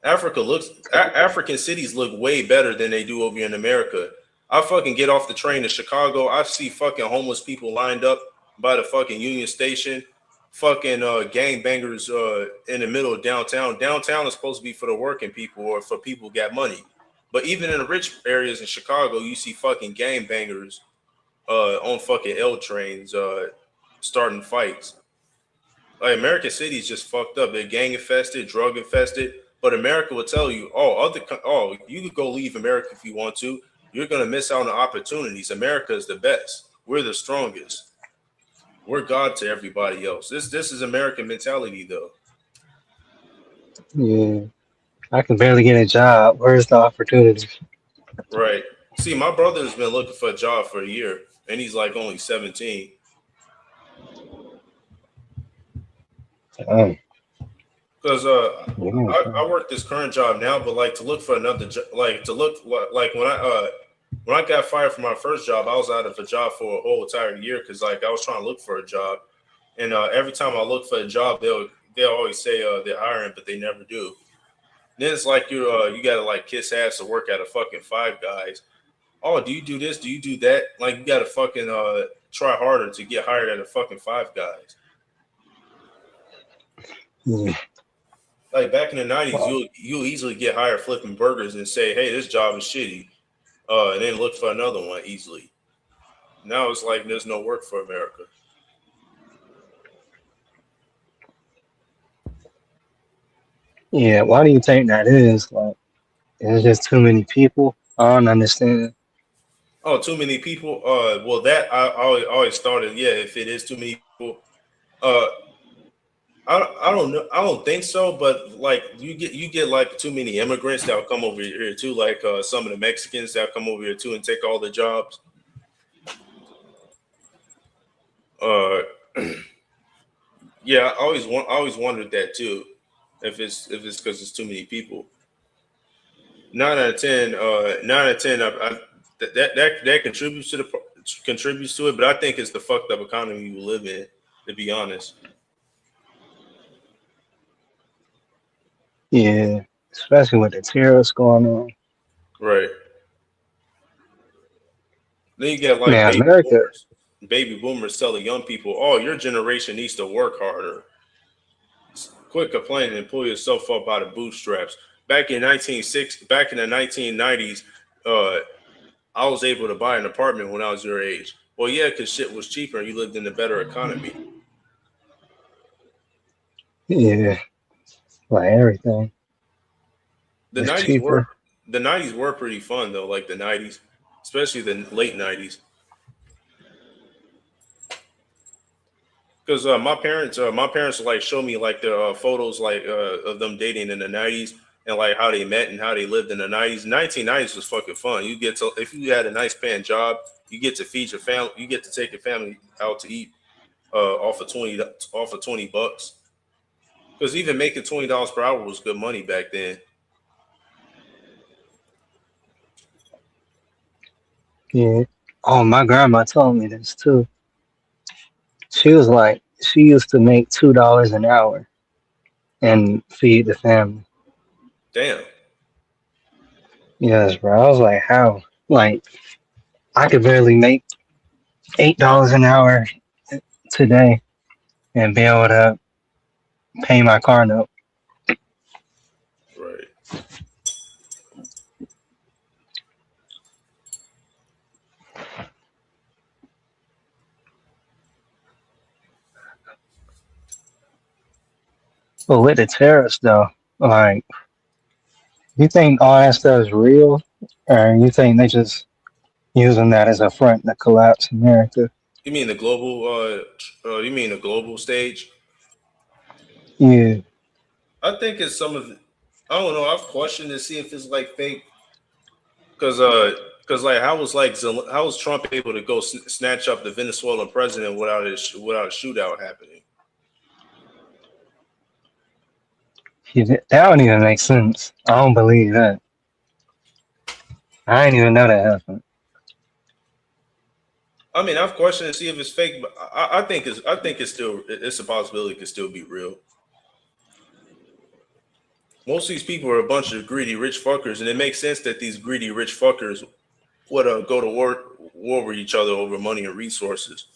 African cities look way better than they do over here in America. I fucking get off the train in Chicago. I see fucking homeless people lined up by the fucking Union Station. fucking gangbangers in the middle of downtown. Downtown is supposed to be for the working people or for people who got money. But even in the rich areas in Chicago, you see fucking gangbangers on fucking L trains starting fights. Like American City is just fucked up. They're gang infested, drug infested. But America will tell you, you could go leave America if you want to. You're gonna miss out on opportunities. America is the best. We're the strongest. We're God to everybody else. This is American mentality, though. Yeah. I can barely get a job. Where's the opportunity? Right. See, my brother has been looking for a job for a year, and he's like only 17. Oh, Because yeah. I work this current job now, but like to look for another job, like to look like when I got fired from my first job, I was out of a job for a whole entire year because like I was trying to look for a job, and every time I look for a job, they'll always say they're hiring, but they never do. Then it's like you gotta like kiss ass to work at a fucking Five Guys. Oh, do you do this? Do you do that? Like you gotta fucking try harder to get hired at a fucking Five Guys. Yeah. Like back in the 90s, Wow. you'll easily get hired flipping burgers and say, hey, this job is shitty. And then look for another one easily. Now it's like there's no work for America. Yeah, why do you think that is? Like, there's just too many people. I don't understand. Oh, too many people. Well, that I always started. Yeah, if it is too many people, uh, I don't know. I don't think so. But like you get like too many immigrants that'll come over here too. Like some of the Mexicans that'll come over here too and take all the jobs. Uh, yeah, I always wondered that too. If it's because it's too many people. 9 out of 10. 9 out of 10. That contributes to it. But I think it's the fucked up economy we live in. To be honest. Yeah, especially with the tariffs going on. Right. Then you get like Man, America, baby boomers telling young people, "Oh, your generation needs to work harder. Quit complaining and pull yourself up by the bootstraps." Back in the 1990s, uh, I was able to buy an apartment when I was your age. Well, yeah, because shit was cheaper and you lived in a better economy. yeah, like everything The is 90s were cheaper. the 90s were pretty fun though, like the 90s, especially the late 90s. Because my parents like show me like their photos like of them dating in the 90s and like how they met and how they lived in the 90s. 1990s was fucking fun. You get to if you had a nice paying job, you get to feed your family. You get to take your family out to eat off of $20. Because even making $20 per hour was good money back then. Yeah. Oh, my grandma told me this too. She was like, she used to make $2 an hour and feed the family. Damn. Yes, bro. I was like, how? Like, I could barely make $8 an hour today and be able to pay my car note. Right. But with the tariffs, though, like, you think all that stuff is real, or you think they just using that as a front to collapse America? You mean the global? You mean the global stage? Yeah, I think it's some of. I don't know. I've questioned to see if it's like fake. Because like how was Trump able to go snatch up the Venezuelan president without a shootout happening? that don't even make sense. I don't believe that. I didn't even know that happened. I mean, I've questioned to see if it's fake, but I think it's a possibility it could still be real. Most of these people are a bunch of greedy rich fuckers, and it makes sense that these greedy rich fuckers would go to war with each other over money and resources.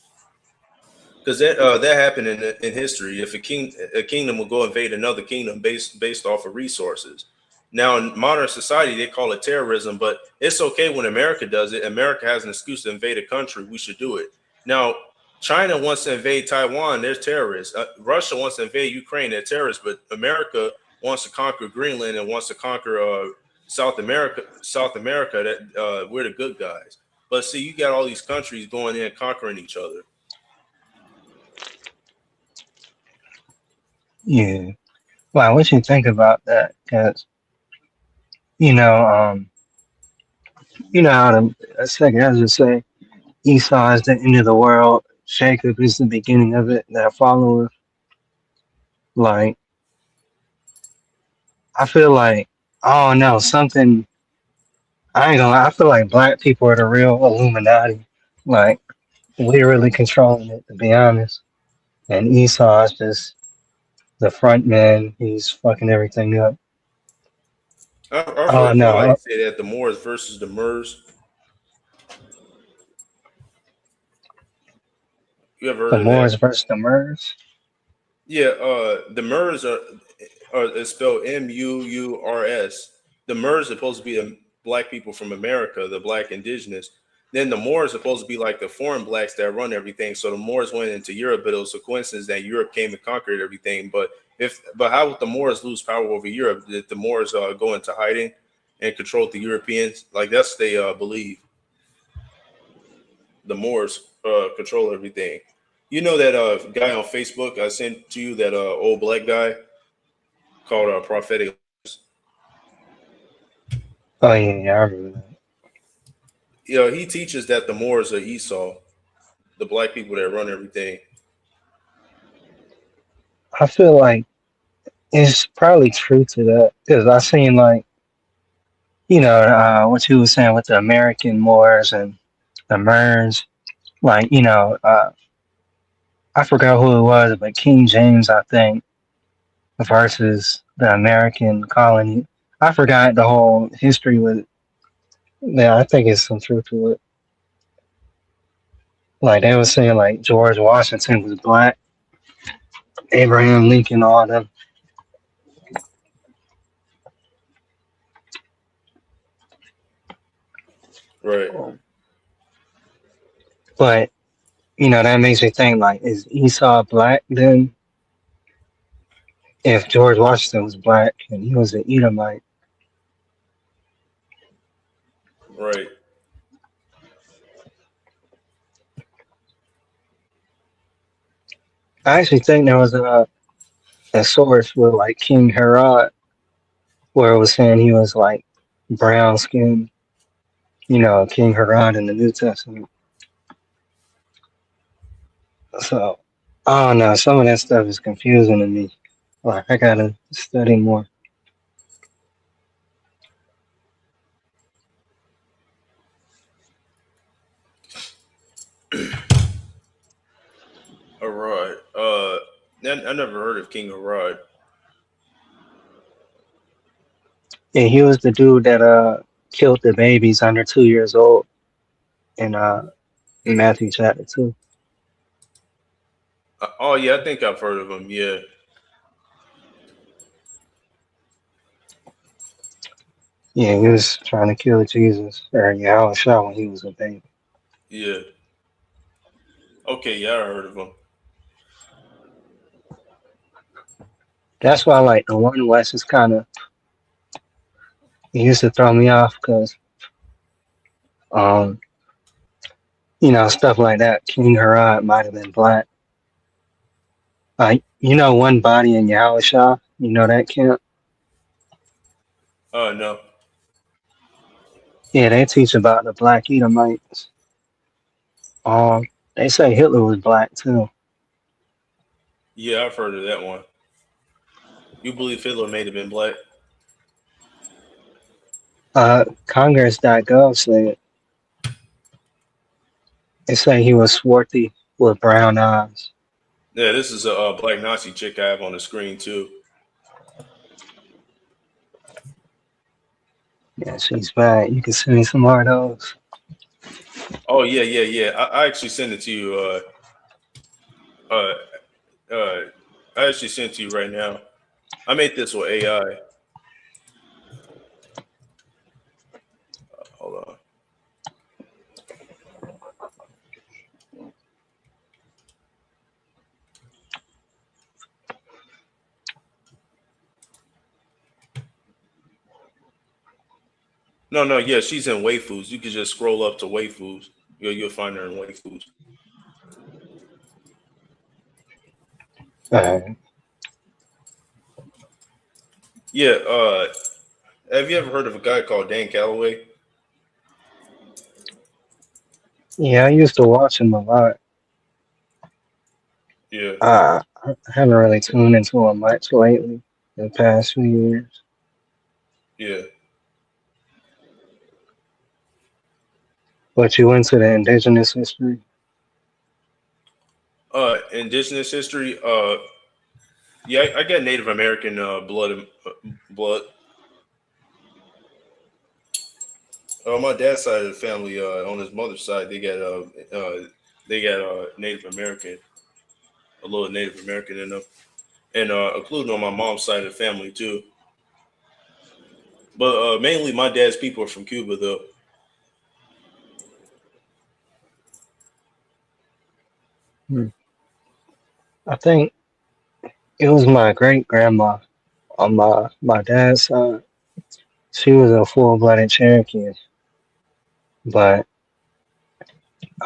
because that happened in history. If a kingdom will go invade another kingdom based off of resources. Now in modern society they call it terrorism, but it's okay when America does it. America has an excuse to invade a country. We should do it. Now China wants to invade Taiwan. They're terrorists. Russia wants to invade Ukraine. They're terrorists. But America wants to conquer Greenland and wants to conquer South America. South America. That we're the good guys. But see, you got all these countries going in and conquering each other. Yeah. Wow, what you think about that? Because you know, how a second I just say Esau is the end of the world, Jacob is the beginning of it. That followeth, like I feel like, oh no, something. I ain't gonna lie, I feel like black people are the real Illuminati. Like we're really controlling it, to be honest. And Esau is just the front man. He's fucking everything up. I've Oh heard no, somebody say that the Moors versus the Murs. You ever the heard of that? Moors versus the Murs. Yeah, the Murs are it's spelled Murs. The Murs are supposed to be the black people from America, the black indigenous. Then the Moors are supposed to be like the foreign blacks that run everything. So the Moors went into Europe, but it was a coincidence that Europe came and conquered everything. But how would the Moors lose power over Europe? Did the Moors go into hiding and control the Europeans? Like that's they believe. The Moors control everything. You know that guy on Facebook I sent to you, that old black guy called Prophetic. Oh yeah, I remember that. Yeah, he teaches that the Moors are Esau, the black people that run everything. I feel like it's probably true to that because I seen like what you were saying with the American Moors and the Mers, like I forgot who it was, but King James I think versus the American colony. I forgot the whole history with it. Yeah, I think it's some truth to it. Like they were saying, like George Washington was black, Abraham Lincoln, all them. Right. But that makes me think like, is Esau black then? If George Washington was black and he was an Edomite, Right. I actually think there was a source with like King Herod where it was saying he was like brown skinned, King Herod in the New Testament. So I don't know, some of that stuff is confusing to me. Like I gotta study more. Arad. I never heard of King Arad. Yeah, he was the dude that killed the babies under 2 years old in Matthew chapter 2. Oh yeah, I think I've heard of him. Yeah. Yeah, he was trying to kill Jesus or Yahweh when he was a baby. Yeah. Okay, yeah, I heard of him. That's why like the one West is kind of, it used to throw me off because um stuff like that. King Herod might have been black. One body in Yahweh that camp. Oh no. Yeah, they teach about the black Edomites. They say Hitler was black too. Yeah, I've heard of that one. You believe Hitler may have been black? Congress.gov said they say he was swarthy with brown eyes. Yeah, this is a black Nazi chick I have on the screen too. Yeah, she's bad. You can send me some more of those. Oh yeah. I actually sent it to you. Uh, I actually sent to you right now. I made this with AI. Hold on. No, yeah, she's in waifus. You can just scroll up to waifus. You'll find her in waifus. Uh, Yeah. Have you ever heard of a guy called Dan Calloway? yeah, I used to watch him a lot. Yeah. I haven't really tuned into him much lately in the past few years. Yeah. But you into the indigenous history? Indigenous history. Yeah, I got Native American blood. My dad's side of the family, on his mother's side, they got Native American, a little Native American in them, and including on my mom's side of the family too. But mainly, my dad's people are from Cuba, though. Hmm. I think it was my great grandma on my dad's side. She was a full-blooded Cherokee, but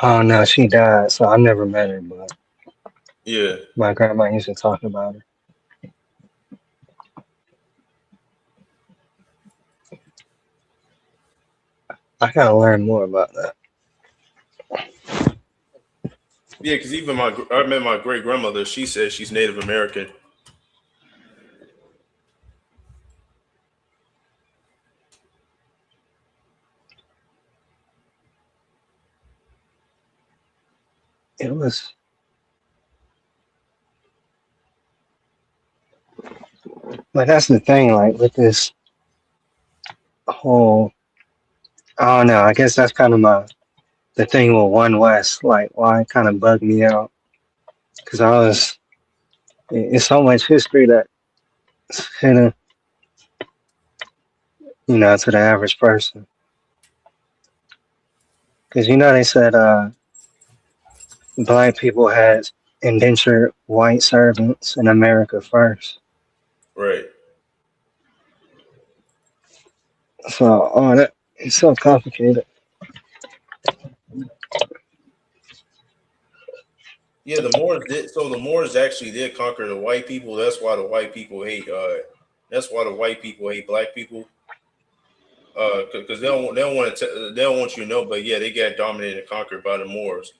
oh no, she died, so I never met her. But Yeah, my grandma used to talk about her. I gotta learn more about that. yeah, because even I met my great grandmother. She says she's Native American. It was, but that's the thing. Like with this whole, I don't know. I guess that's kind of the thing with One West. Like why it kind of bugged me out because it's so much history that's hidden, to the average person. Because they said black people had indentured white servants in America first. Right. So, oh, that it's so complicated. Yeah, the Moors did. So the Moors actually did conquer the white people. That's why the white people hate. That's why the white people hate black people. Because they don't want you to know. But yeah, they got dominated and conquered by the Moors.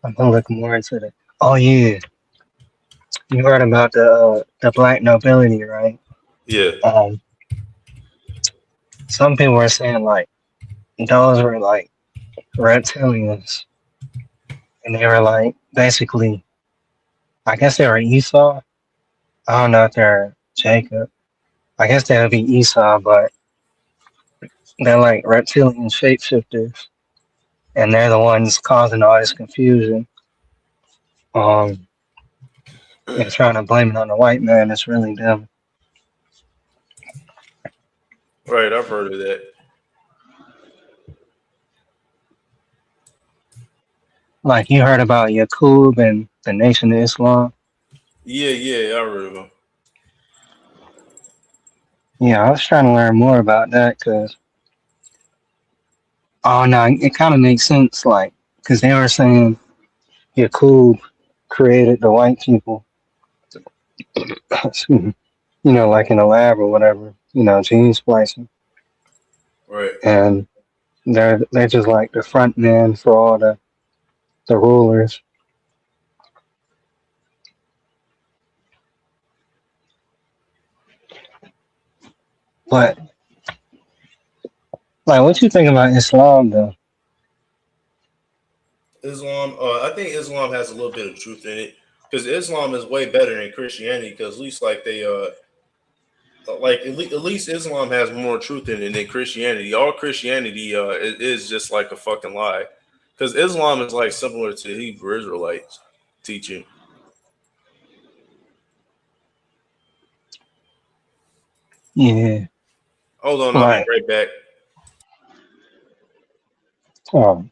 I'm gonna look more into that. Oh yeah, you heard about the black nobility, right? Yeah. Um, some people were saying like those were like reptilians, and they were like basically, I guess they were Esau. I don't know if they're Jacob. I guess they would be Esau, but they're like reptilian shapeshifters, and they're the ones causing all this confusion. Um, and trying to blame it on the white man. It's really them. Right. I've heard of that. Like you heard about Yaqub and the Nation of Islam. Yeah, I heard of them. Yeah, I was trying to learn more about that because, oh no, it kind of makes sense. Like, because they were saying Yaqub created the white people, like in a lab or whatever, gene splicing, Right. and they're just like the front men for all the rulers. But like, what you think about Islam though? Islam. I think Islam has a little bit of truth in it because Islam is way better than Christianity. Because at least like like at least Islam has more truth in it than Christianity. All Christianity is just like a fucking lie, because Islam is like similar to Hebrew Israelites teaching. Yeah, Hold on, I'll be like right back. um,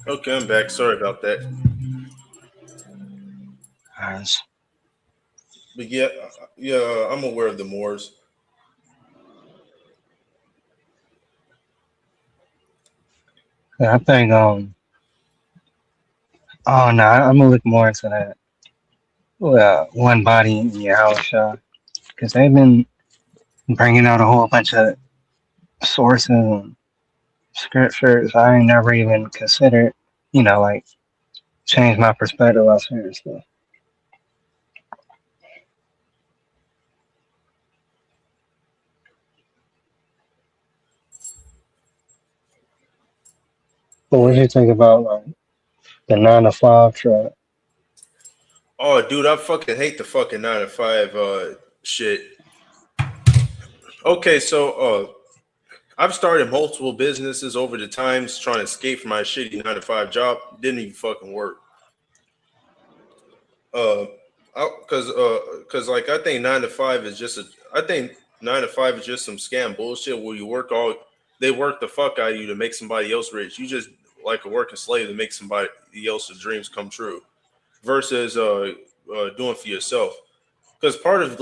Okay, I'm back. Sorry about that. guys, But yeah, yeah, I'm aware of the Moors. I think oh no, I'm gonna look more into that. Well, one body in your house shot because they've been bringing out a whole bunch of sources and scriptures I ain't never even considered. Like change my perspective on certain stuff. But what do you think about like the 9 to 5 truck? Oh, dude, I fucking hate the fucking 9 to 5 shit. Okay, so I've started multiple businesses over the times trying to escape from my shitty 9 to 5 job. Didn't even fucking work. Uh, cause like I think 9 to 5 is just a. I think 9 to 5 is just some scam bullshit where you work all. They work the fuck out of you to make somebody else rich. You just like a working slave to make somebody else's dreams come true, versus doing for yourself. Because part of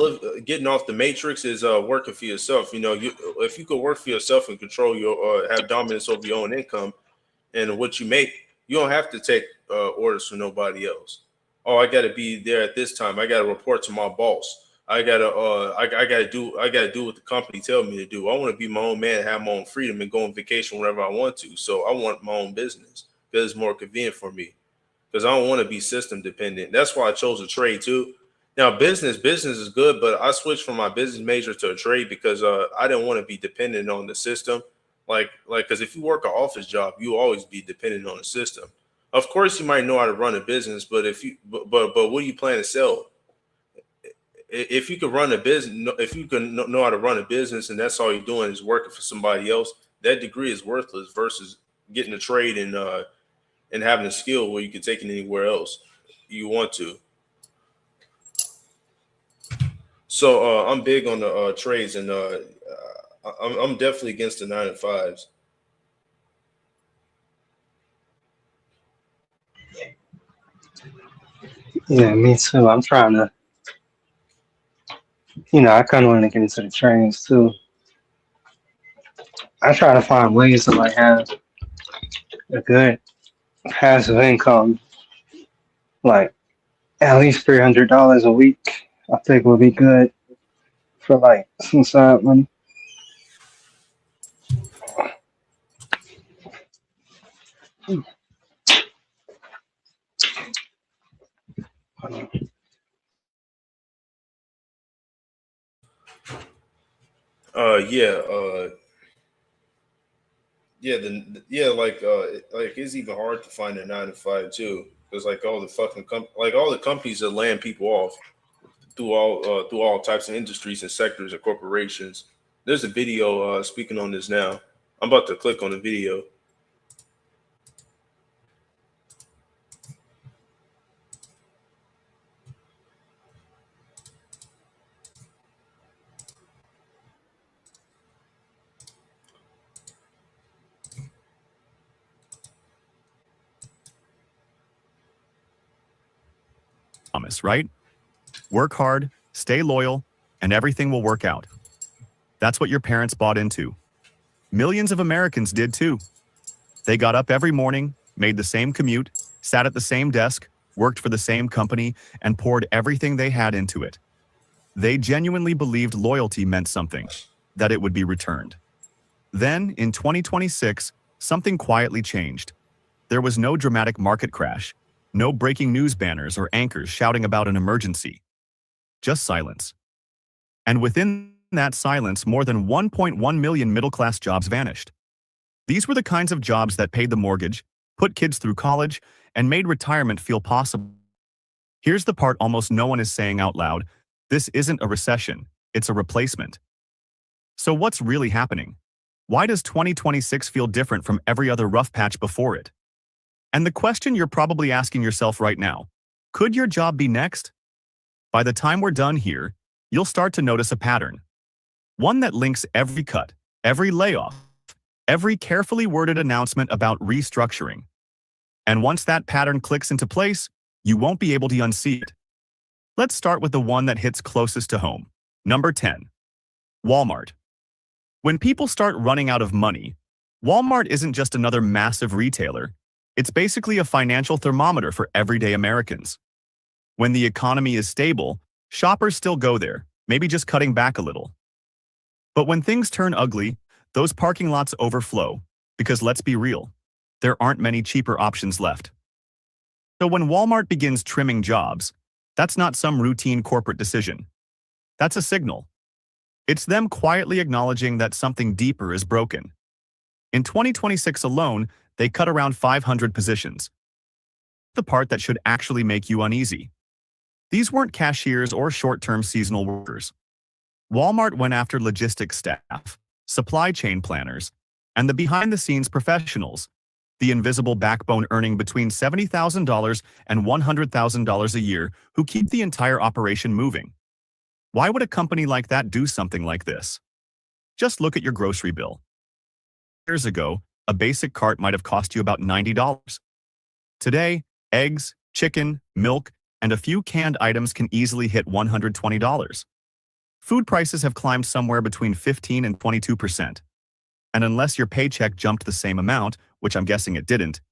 getting off the matrix is working for yourself. You know, if you could work for yourself and control your have dominance over your own income and what you make, you don't have to take orders from nobody else. Oh, I got to be there at this time. I got to report to my boss. I gotta do what the company tell me to do. I want to be my own man, have my own freedom, and go on vacation whenever I want to. So I want my own business because it's more convenient for me. Because I don't want to be system dependent. That's why I chose a trade too. Now, business is good, but I switched from my business major to a trade because I didn't want to be dependent on the system. Because if you work an office job, you always be dependent on the system. Of course, you might know how to run a business, but but what do you plan to sell? If you could run a business, if you can know how to run a business, and that's all you're doing is working for somebody else, that degree is worthless versus getting a trade and having a skill where you can take it anywhere else you want to. So I'm big on the trades, and I'm definitely against the 9 to 5s. Yeah, me too. I'm trying to, I kind of want to get into the trains too. I try to find ways to like have a good passive income, like at least $300 a week. I think would be good for like some side money. Yeah, like it's even hard to find a 9 to 5 too, because like all the all the companies that land people off through all types of industries and sectors and corporations. There's a video speaking on this now. I'm about to click on the video. Promise, right? Work hard, stay loyal, and everything will work out. That's what your parents bought into. Millions of Americans did too. They got up every morning, made the same commute, sat at the same desk, worked for the same company, and poured everything they had into it. They genuinely believed loyalty meant something, that it would be returned. Then, in 2026, something quietly changed. There was no dramatic market crash, no breaking news banners or anchors shouting about an emergency. Just silence. And within that silence, more than 1.1 million middle-class jobs vanished. These were the kinds of jobs that paid the mortgage, put kids through college, and made retirement feel possible. Here's the part almost no one is saying out loud. This isn't a recession, it's a replacement. So what's really happening? Why does 2026 feel different from every other rough patch before it? And the question you're probably asking yourself right now, could your job be next? By the time we're done here, you'll start to notice a pattern. One that links every cut, every layoff, every carefully worded announcement about restructuring. And once that pattern clicks into place, you won't be able to unsee it. Let's start with the one that hits closest to home. Number 10. Walmart. When people start running out of money, Walmart isn't just another massive retailer. It's basically a financial thermometer for everyday Americans. When the economy is stable, shoppers still go there, maybe just cutting back a little. But when things turn ugly, those parking lots overflow, because let's be real, there aren't many cheaper options left. So when Walmart begins trimming jobs, that's not some routine corporate decision. That's a signal. It's them quietly acknowledging that something deeper is broken. In 2026 alone, they cut around 500 positions. The part that should actually make you uneasy. These weren't cashiers or short-term seasonal workers. Walmart went after logistics staff, supply chain planners, and the behind-the-scenes professionals, the invisible backbone earning between $70,000 and $100,000 a year who keep the entire operation moving. Why would a company like that do something like this? Just look at your grocery bill. Years ago, a basic cart might have cost you about $90. Today, eggs, chicken, milk, and a few canned items can easily hit $120. Food prices have climbed somewhere between 15 and 22%. And unless your paycheck jumped the same amount, which I'm guessing it didn't,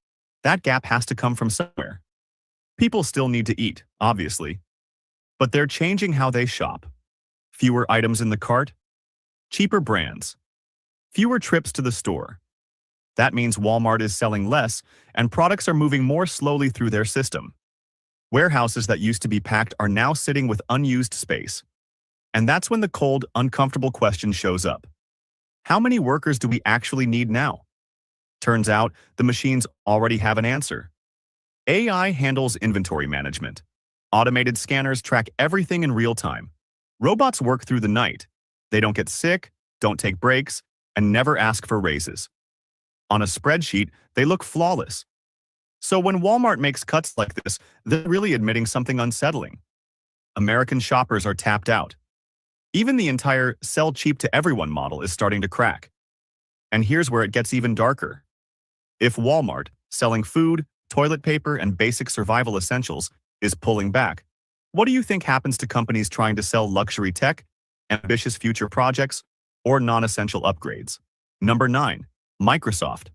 that gap has to come from somewhere. People still need to eat, obviously. But they're changing how they shop. Fewer items in the cart, cheaper brands, fewer trips to the store. That means Walmart is selling less, and products are moving more slowly through their system. Warehouses that used to be packed are now sitting with unused space. And that's when the cold, uncomfortable question shows up. How many workers do we actually need now? Turns out, the machines already have an answer. AI handles inventory management. Automated scanners track everything in real time. Robots work through the night. They don't get sick, don't take breaks, and never ask for raises. On a spreadsheet, they look flawless. So when Walmart makes cuts like this, they're really admitting something unsettling. American shoppers are tapped out. Even the entire sell cheap to everyone model is starting to crack. And here's where it gets even darker. If Walmart, selling food, toilet paper, and basic survival essentials, is pulling back, what do you think happens to companies trying to sell luxury tech, ambitious future projects, or non-essential upgrades? Number 9. Microsoft.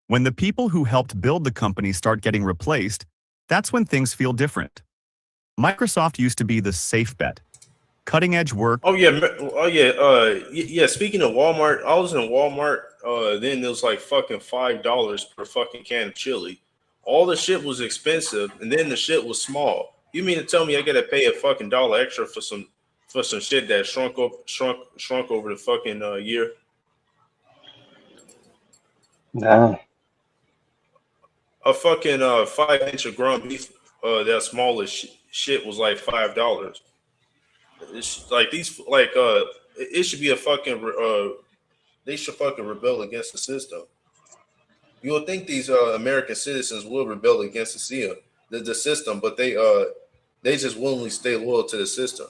When the people who helped build the company start getting replaced, that's when things feel different. Microsoft used to be the safe bet. Cutting-edge work. Yeah. Speaking of Walmart, I was in Walmart. Then it was like fucking $5 per fucking can of chili. All the shit was expensive, and then the shit was small. You mean to tell me I gotta pay a fucking dollar extra for some shit that shrunk over the fucking year? Nah. A fucking 5 inch of ground beef that smallest shit was like $5. It's like these like it should be a fucking they should fucking rebel against the system. You would think these American citizens will rebel against the system, but they just willingly stay loyal to the system.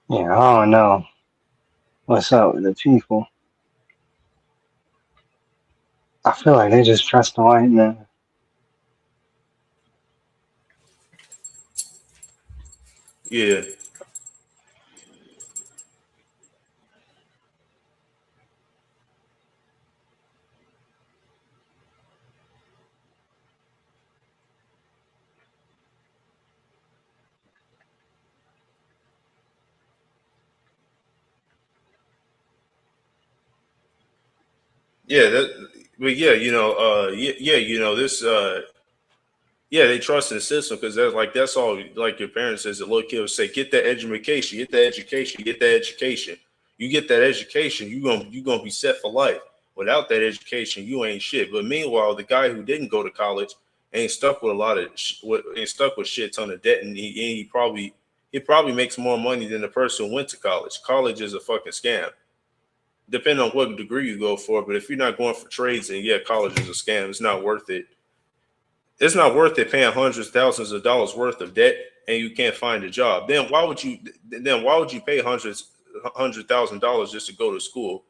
Yeah, I don't know what's up with the people. I feel like they just trust the white man. Yeah. Yeah, but yeah, this yeah, they trust in the system because that's all like your parents says. The little kid would say, "Get that education, get that education, get that education." You get that education, you gonna be set for life. Without that education, you ain't shit. But meanwhile, the guy who didn't go to college ain't stuck with a lot of ain't stuck with shit ton of debt, and he probably makes more money than the person who went to college. College is a fucking scam. Depending on what degree you go for, but if you're not going for trades, then yeah, college is a scam. It's not worth it. It's not worth it paying hundreds, thousands of dollars worth of debt and you can't find a job. Then why would you pay $100,000 just to go to school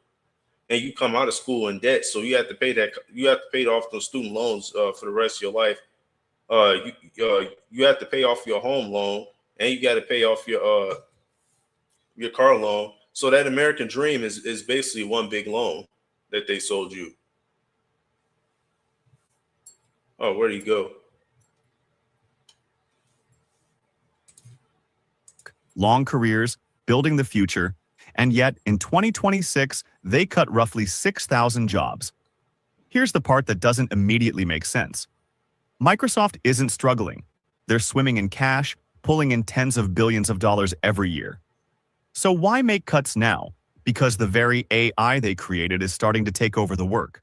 and you come out of school in debt? So you have to pay that. You have to pay off those student loans for the rest of your life. You have to pay off your home loan and you got to pay off your car loan. So that American dream is basically one big loan that they sold you. Oh, where'd he go? Long careers, building the future, and yet in 2026, they cut roughly 6,000 jobs. Here's the part that doesn't immediately make sense. Microsoft isn't struggling. They're swimming in cash, pulling in tens of billions of dollars every year. So why make cuts now? Because the very AI they created is starting to take over the work.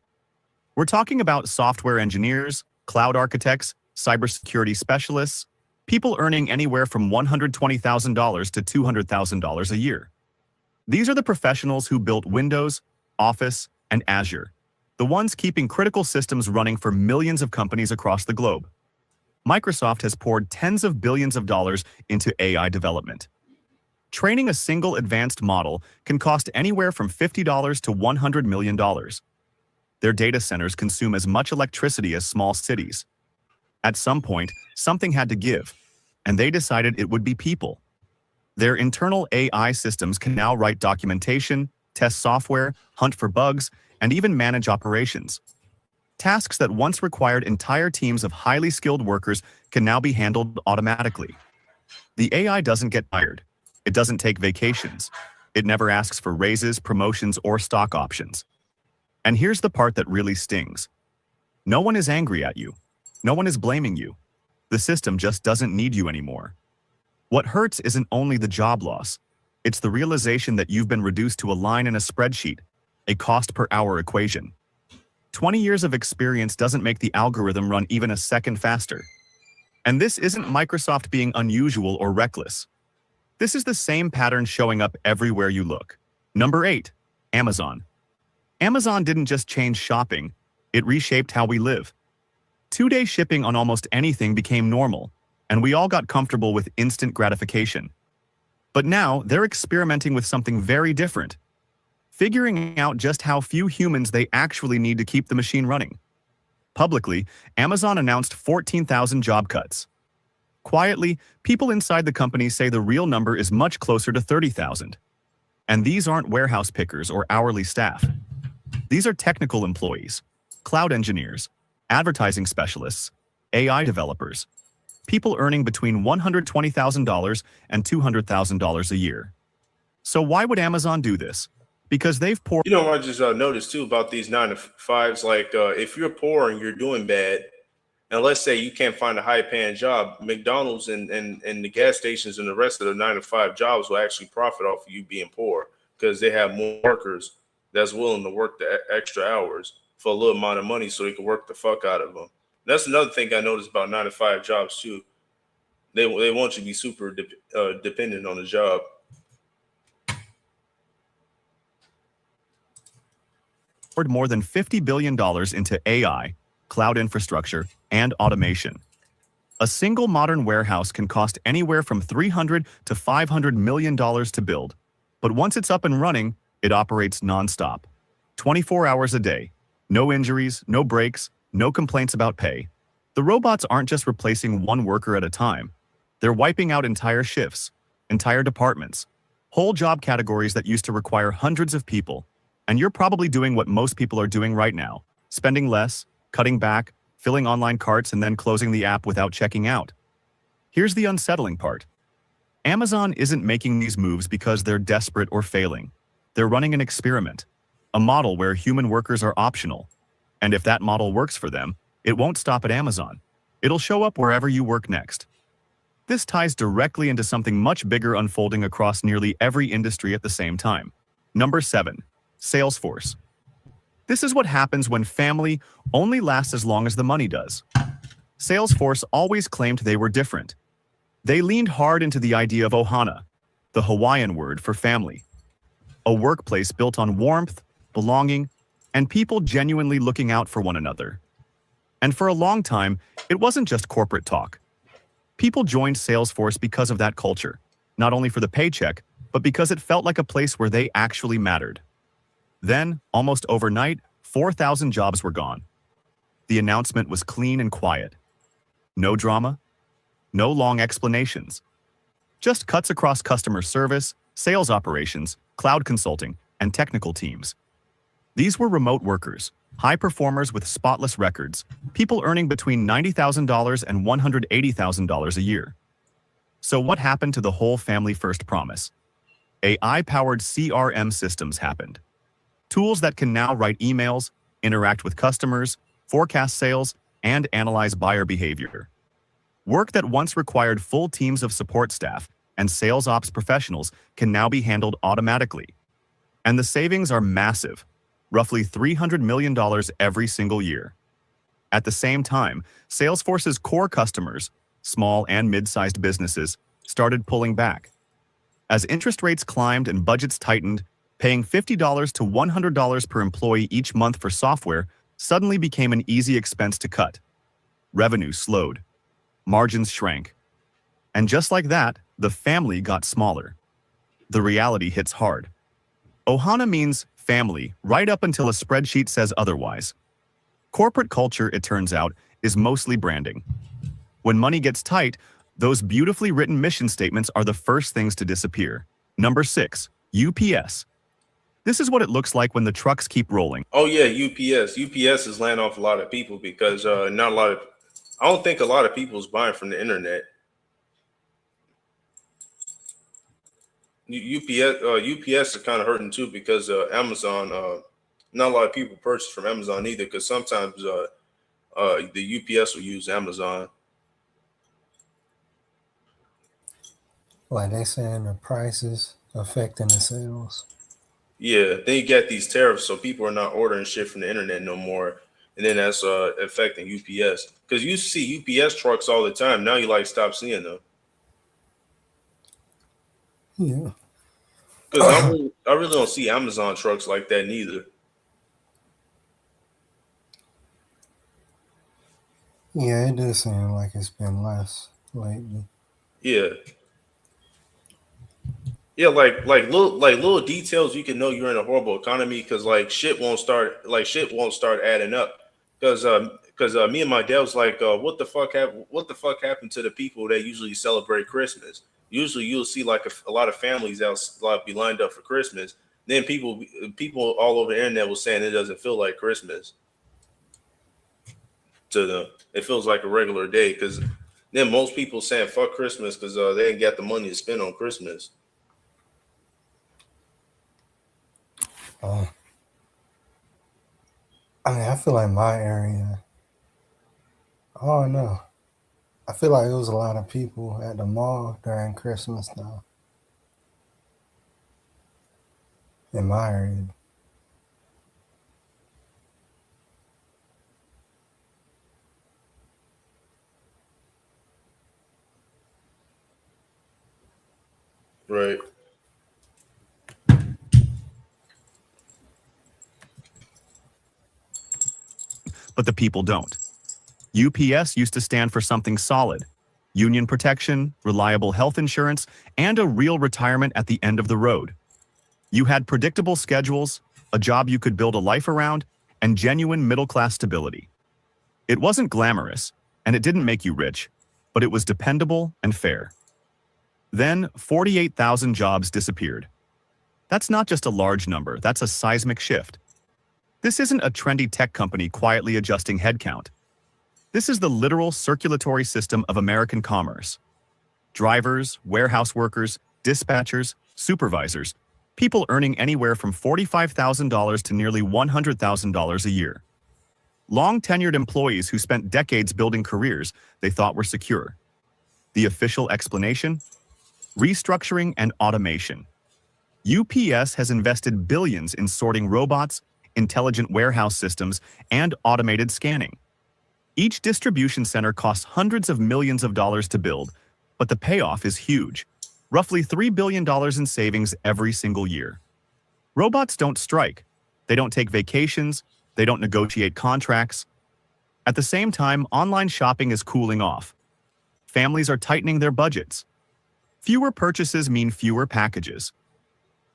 We're talking about software engineers, cloud architects, cybersecurity specialists, people earning anywhere from $120,000 to $200,000 a year. These are the professionals who built Windows, Office, and Azure, the ones keeping critical systems running for millions of companies across the globe. Microsoft has poured tens of billions of dollars into AI development. Training a single advanced model can cost anywhere from $50 to $100 million. Their data centers consume as much electricity as small cities. At some point, something had to give, and they decided it would be people. Their internal AI systems can now write documentation, test software, hunt for bugs, and even manage operations. Tasks that once required entire teams of highly skilled workers can now be handled automatically. The AI doesn't get tired. It doesn't take vacations. It never asks for raises, promotions, or stock options. And here's the part that really stings. No one is angry at you. No one is blaming you. The system just doesn't need you anymore. What hurts isn't only the job loss. It's the realization that you've been reduced to a line in a spreadsheet, a cost-per-hour equation. 20 years of experience doesn't make the algorithm run even a second faster. And this isn't Microsoft being unusual or reckless. This is the same pattern showing up everywhere you look. Number 8, Amazon. Amazon didn't just change shopping, it reshaped how we live. 2-day shipping on almost anything became normal, and we all got comfortable with instant gratification. But now they're experimenting with something very different, figuring out just how few humans they actually need to keep the machine running. Publicly, Amazon announced 14,000 job cuts. Quietly, people inside the company say the real number is much closer to 30,000. And these aren't warehouse pickers or hourly staff. These are technical employees, cloud engineers, advertising specialists, AI developers, people earning between $120,000 and $200,000 a year. So why would Amazon do this? because they've poured You know what I just noticed too about these 9 to 5s? Like, if you're poor and you're doing bad, and let's say you can't find a high-paying job, McDonald's and the gas stations and the rest of the 9 to 5 jobs will actually profit off of you being poor because they have more workers that's willing to work the extra hours for a little amount of money so they can work the fuck out of them. That's another thing I noticed about 9 to 5 jobs too. They want you to be super dependent on the job. more than $50 billion into AI, cloud infrastructure, and automation. A single modern warehouse can cost anywhere from $300 to $500 million to build, but once it's up and running, it operates nonstop, 24 hours a day. No injuries, no breaks, no complaints about pay. The robots aren't just replacing one worker at a time. They're wiping out entire shifts, entire departments, whole job categories that used to require hundreds of people. And you're probably doing what most people are doing right now, spending less, cutting back, filling online carts, and then closing the app without checking out. Here's the unsettling part. Amazon isn't making these moves because they're desperate or failing. They're running an experiment, a model where human workers are optional. And if that model works for them, it won't stop at Amazon. It'll show up wherever you work next. This ties directly into something much bigger unfolding across nearly every industry at the same time. Number 7. Salesforce. This is what happens when family only lasts as long as the money does. Salesforce always claimed they were different. They leaned hard into the idea of ohana, the Hawaiian word for family. A workplace built on warmth, belonging, and people genuinely looking out for one another. And for a long time, it wasn't just corporate talk. People joined Salesforce because of that culture, not only for the paycheck, but because it felt like a place where they actually mattered. Then, almost overnight, 4,000 jobs were gone. The announcement was clean and quiet. No drama, no long explanations. Just cuts across customer service, sales operations, cloud consulting, and technical teams. These were remote workers, high performers with spotless records, people earning between $90,000 and $180,000 a year. So what happened to the whole family-first promise? AI-powered CRM systems happened. Tools that can now write emails, interact with customers, forecast sales, and analyze buyer behavior. Work that once required full teams of support staff and sales ops professionals can now be handled automatically. And the savings are massive, roughly $300 million every single year. At the same time, Salesforce's core customers, small and mid-sized businesses, started pulling back. As interest rates climbed and budgets tightened, paying $50 to $100 per employee each month for software suddenly became an easy expense to cut. Revenue slowed. Margins shrank. And just like that, the family got smaller. The reality hits hard. Ohana means family right up until a spreadsheet says otherwise. Corporate culture, it turns out, is mostly branding. When money gets tight, those beautifully written mission statements are the first things to disappear. Number 6, UPS. This is what it looks like when the trucks keep rolling. Oh yeah, UPS. UPS is laying off a lot of people because not a lot of. I don't think a lot of people is buying from the internet. UPS is kind of hurting too because Amazon. Not a lot of people purchase from Amazon either because sometimes the UPS will use Amazon. Like they saying the prices affecting the sales. Yeah, then you get these tariffs, so people are not ordering shit from the internet no more, and then that's affecting UPS because you see UPS trucks all the time. Now you like stop seeing them. Yeah. Because I really don't see Amazon trucks like that neither. Yeah, it does seem like it's been less lately. Yeah. Yeah, like little details you can know you're in a horrible economy because shit won't start adding up because me and my dad was like what the fuck happened to the people that usually celebrate Christmas? Usually you'll see like a lot of families be lined up for Christmas. Then people all over the internet was saying it doesn't feel like Christmas to them. It feels like a regular day because then most people saying fuck Christmas because they ain't got the money to spend on Christmas. Uh, I mean, I feel like my area. I don't know. I feel like it was a lot of people at the mall during Christmas now in my area. Right. But the people don't. UPS used to stand for something solid: union protection, reliable health insurance, and a real retirement at the end of the road. You had predictable schedules, a job you could build a life around, and genuine middle-class stability. It wasn't glamorous, and it didn't make you rich, but it was dependable and fair. Then 48,000 jobs disappeared. That's not just a large number, that's a seismic shift. This isn't a trendy tech company quietly adjusting headcount. This is the literal circulatory system of American commerce. Drivers, warehouse workers, dispatchers, supervisors, people earning anywhere from $45,000 to nearly $100,000 a year. Long-tenured employees who spent decades building careers they thought were secure. The official explanation? Restructuring and automation. UPS has invested billions in sorting robots, intelligent warehouse systems, and automated scanning. Each distribution center costs hundreds of millions of dollars to build, but the payoff is huge. Roughly $3 billion in savings every single year. Robots don't strike. They don't take vacations. They don't negotiate contracts. At the same time, online shopping is cooling off. Families are tightening their budgets. Fewer purchases mean fewer packages.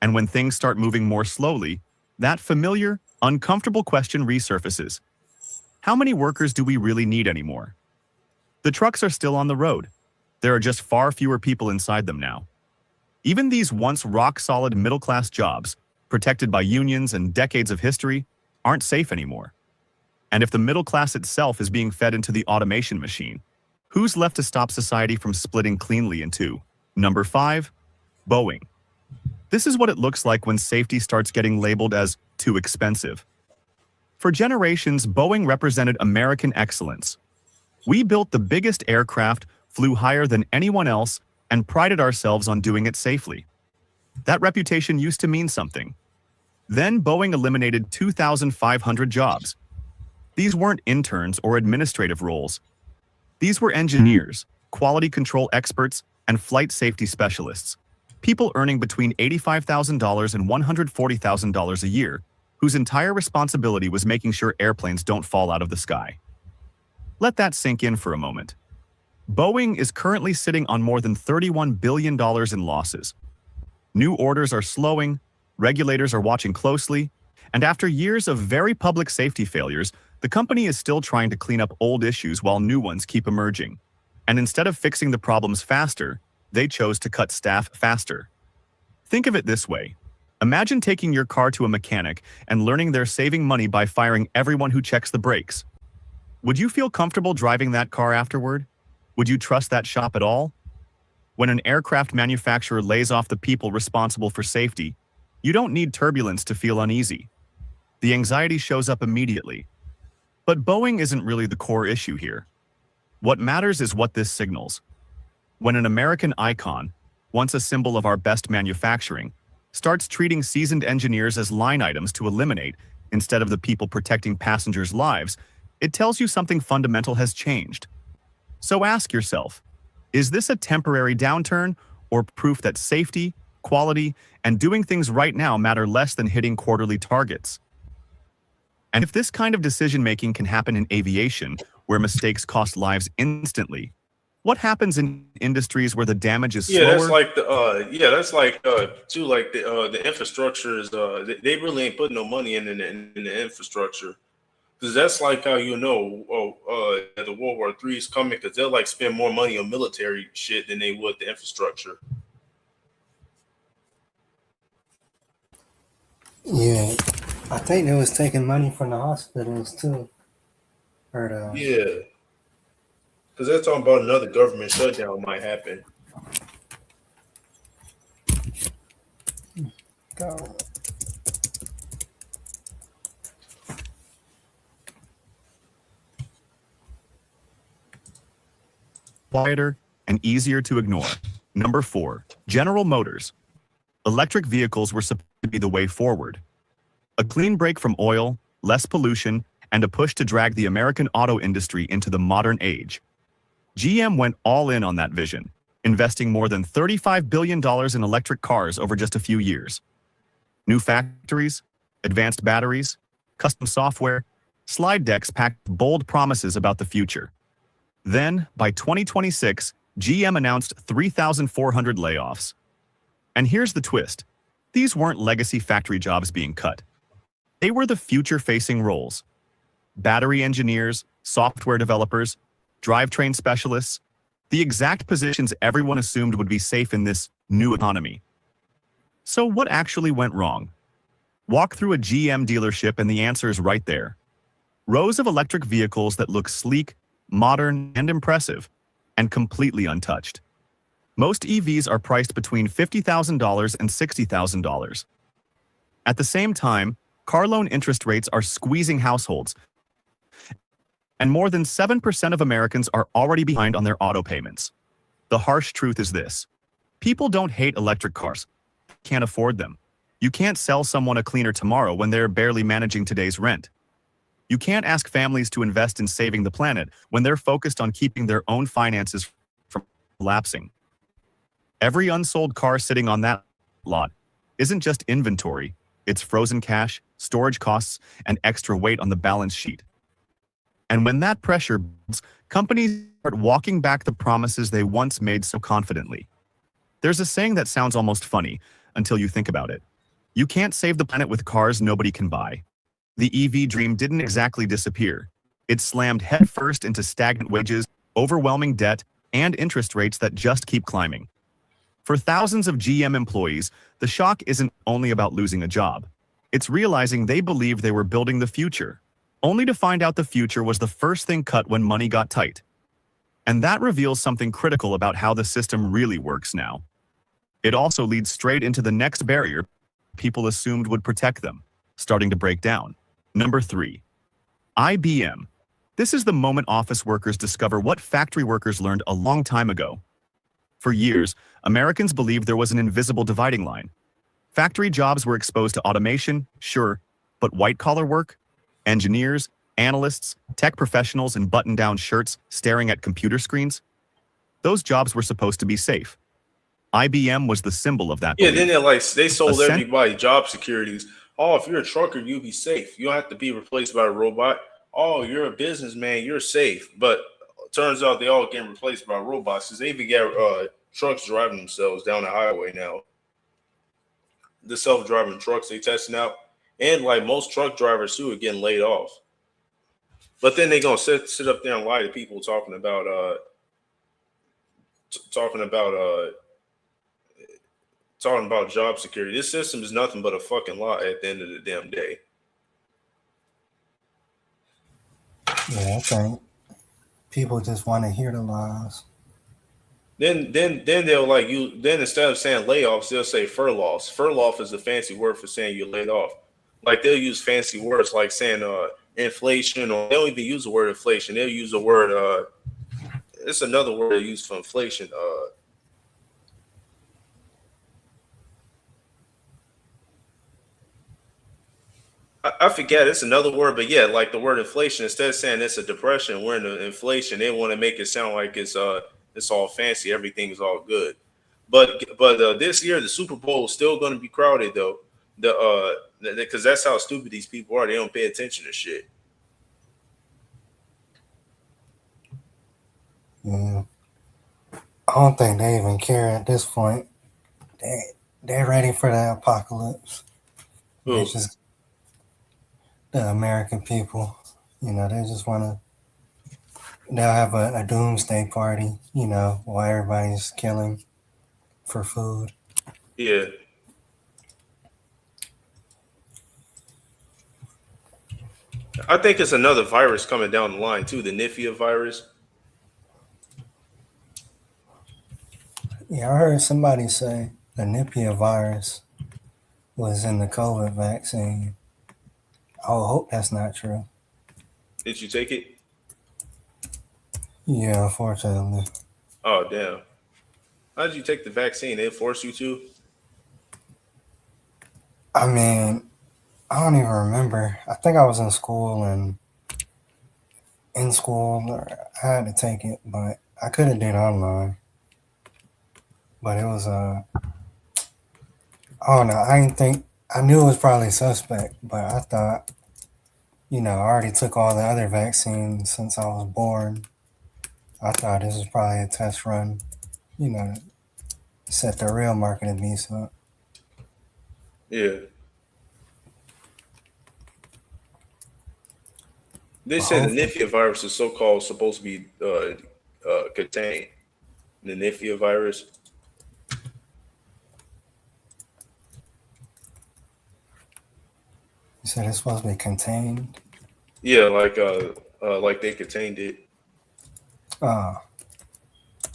And when things start moving more slowly, that familiar, uncomfortable question resurfaces. How many workers do we really need anymore? The trucks are still on the road. There are just far fewer people inside them now. Even these once rock-solid middle-class jobs, protected by unions and decades of history, aren't safe anymore. And if the middle class itself is being fed into the automation machine, who's left to stop society from splitting cleanly in two? Number 5, Boeing. This is what it looks like when safety starts getting labeled as too expensive. For generations, Boeing represented American excellence. We built the biggest aircraft, flew higher than anyone else, and prided ourselves on doing it safely. That reputation used to mean something. Then Boeing eliminated 2,500 jobs. These weren't interns or administrative roles. These were engineers, quality control experts, and flight safety specialists. People earning between $85,000 and $140,000 a year, whose entire responsibility was making sure airplanes don't fall out of the sky. Let that sink in for a moment. Boeing is currently sitting on more than $31 billion in losses. New orders are slowing, regulators are watching closely, and after years of very public safety failures, the company is still trying to clean up old issues while new ones keep emerging. And instead of fixing the problems faster, they chose to cut staff faster. Think of it this way. Imagine taking your car to a mechanic and learning they're saving money by firing everyone who checks the brakes. Would you feel comfortable driving that car afterward? Would you trust that shop at all? When an aircraft manufacturer lays off the people responsible for safety, you don't need turbulence to feel uneasy. The anxiety shows up immediately. But Boeing isn't really the core issue here. What matters is what this signals. When an American icon, once a symbol of our best manufacturing, starts treating seasoned engineers as line items to eliminate instead of the people protecting passengers' lives, it tells you something fundamental has changed. So ask yourself, is this a temporary downturn or proof that safety, quality, and doing things right now matter less than hitting quarterly targets? And if this kind of decision-making can happen in aviation, where mistakes cost lives instantly, what happens in industries where the damage is slower? That's like too, like the infrastructure is they really ain't putting no money in the infrastructure, because that's like how the World War III is coming, because they'll like spend more money on military shit than they would the infrastructure. Yeah, I think they was taking money from the hospitals too. Yeah, because they're talking about another government shutdown might happen. Go. quieter, and easier to ignore. Number 4, General Motors. Electric vehicles were supposed to be the way forward. A clean break from oil, less pollution, and a push to drag the American auto industry into the modern age. GM went all in on that vision, investing more than $35 billion in electric cars over just a few years. New factories, advanced batteries, custom software, slide decks packed bold promises about the future. Then, by 2026, GM announced 3,400 layoffs. And here's the twist. These weren't legacy factory jobs being cut. They were the future-facing roles. Battery engineers, software developers, drivetrain specialists, the exact positions everyone assumed would be safe in this new economy. So what actually went wrong? Walk through a GM dealership and the answer is right there. Rows of electric vehicles that look sleek, modern, and impressive, and completely untouched. Most EVs are priced between $50,000 and $60,000. At the same time, car loan interest rates are squeezing households, and more than 7% of Americans are already behind on their auto payments. The harsh truth is this. People don't hate electric cars. Can't afford them. You can't sell someone a cleaner tomorrow when they're barely managing today's rent. You can't ask families to invest in saving the planet when they're focused on keeping their own finances from collapsing. Every unsold car sitting on that lot isn't just inventory. It's frozen cash, storage costs, and extra weight on the balance sheet. And when that pressure builds, companies start walking back the promises they once made so confidently. There's a saying that sounds almost funny until you think about it. You can't save the planet with cars nobody can buy. The EV dream didn't exactly disappear. It slammed headfirst into stagnant wages, overwhelming debt, and interest rates that just keep climbing. For thousands of GM employees, the shock isn't only about losing a job. It's realizing they believed they were building the future, only to find out the future was the first thing cut when money got tight. And that reveals something critical about how the system really works now. It also leads straight into the next barrier people assumed would protect them, starting to break down. Number 3, IBM. This is the moment office workers discover what factory workers learned a long time ago. For years, Americans believed there was an invisible dividing line. Factory jobs were exposed to automation, sure, but white-collar work? Engineers, analysts, tech professionals in button-down shirts staring at computer screens? Those jobs were supposed to be safe. IBM was the symbol of that Yeah, belief. then they sold Ascent- everybody job securities. Oh, if you're a trucker, you'll be safe. You don't have to be replaced by a robot. Oh, you're a businessman, you're safe. But it turns out they all getting replaced by robots because they even got trucks driving themselves down the highway now. The self-driving trucks they testing out. And like most truck drivers too are getting laid off. But then they're gonna sit up there and lie to people talking about job security. This system is nothing but a fucking lie at the end of the damn day. Yeah, I think people just want to hear the lies. Then they'll like you. Then instead of saying layoffs, they'll say furloughs. Furlough is a fancy word for saying you're laid off. Like they'll use fancy words like saying inflation, or they don't even use the word inflation. They'll use the word it's another word they use for inflation. I forget, it's another word, but yeah, like the word inflation, instead of saying it's a depression, we're in the inflation, they want to make it sound like it's all fancy, everything's all good. But this year the Super Bowl is still going to be crowded though. Because that's how stupid these people are. They don't pay attention to shit. Yeah. I don't think they even care at this point. They're ready for the apocalypse. They just the American people, they just want to. They'll have a doomsday party, while everybody's killing for food. Yeah. I think it's another virus coming down the line too, the Nifia virus. Yeah, I heard somebody say the Nipah virus was in the COVID vaccine. I hope that's not true. Did you take it? Yeah, unfortunately. Oh damn! How did you take the vaccine? They forced you to? I mean, I don't even remember. I think I was in school and I had to take it, but I could have did it online. But it was I don't know. I didn't think I knew it was probably suspect, but I thought, I already took all the other vaccines since I was born. I thought this was probably a test run, you know, set the real market of beast up. Yeah. They But said the hopefully, Nifia virus is so-called supposed to be contained. The Nifia virus. you said it's supposed to be contained. Yeah, like they contained it. Uh,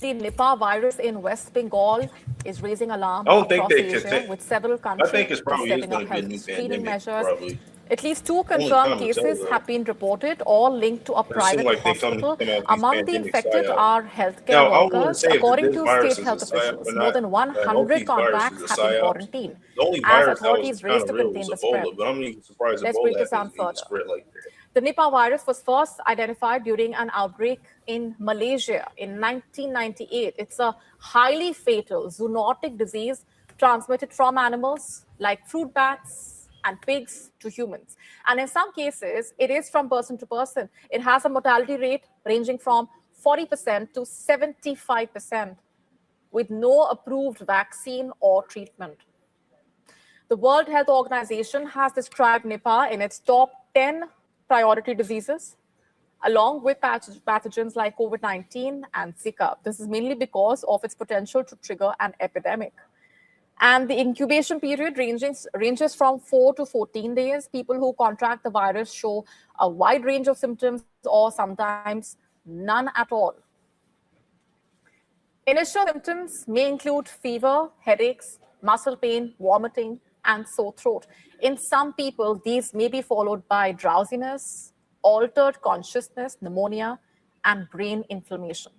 The Nipah virus in West Bengal is raising alarm I don't think across they Asia, contain. with several I think countries it's probably is stepping up going to be a health new screening pandemic. measures. Probably. At least 2 Only confirmed time will tell, cases though. have been reported, all linked to a But it seems private like they hospital. come out these Among the pandemic infected psyop. are healthcare Now, I wouldn't workers. say if According this to virus state is a health psyop or officials, more not. than I hope 100 these viruses contacts are have been psyops. quarantined The only as virus that was authorities kind race of to real contain was the spread. Ebola, but I'm even surprised Let's break Ebola this hasn't down even further. spread like that. The Nipah virus was first identified during an outbreak in Malaysia in 1998. It's a highly fatal zoonotic disease transmitted from animals like fruit bats and pigs to humans. And in some cases, it is from person to person. It has a mortality rate ranging from 40% to 75%, with no approved vaccine or treatment. The World Health Organization has described Nipah in its top 10 priority diseases, along with pathogens like COVID-19 and Zika. This is mainly because of its potential to trigger an epidemic. And the incubation period ranges from 4 to 14 days. People who contract the virus show a wide range of symptoms or sometimes none at all. Initial symptoms may include fever, headaches, muscle pain, vomiting, and sore throat. In some people, these may be followed by drowsiness, altered consciousness, pneumonia, and brain inflammation.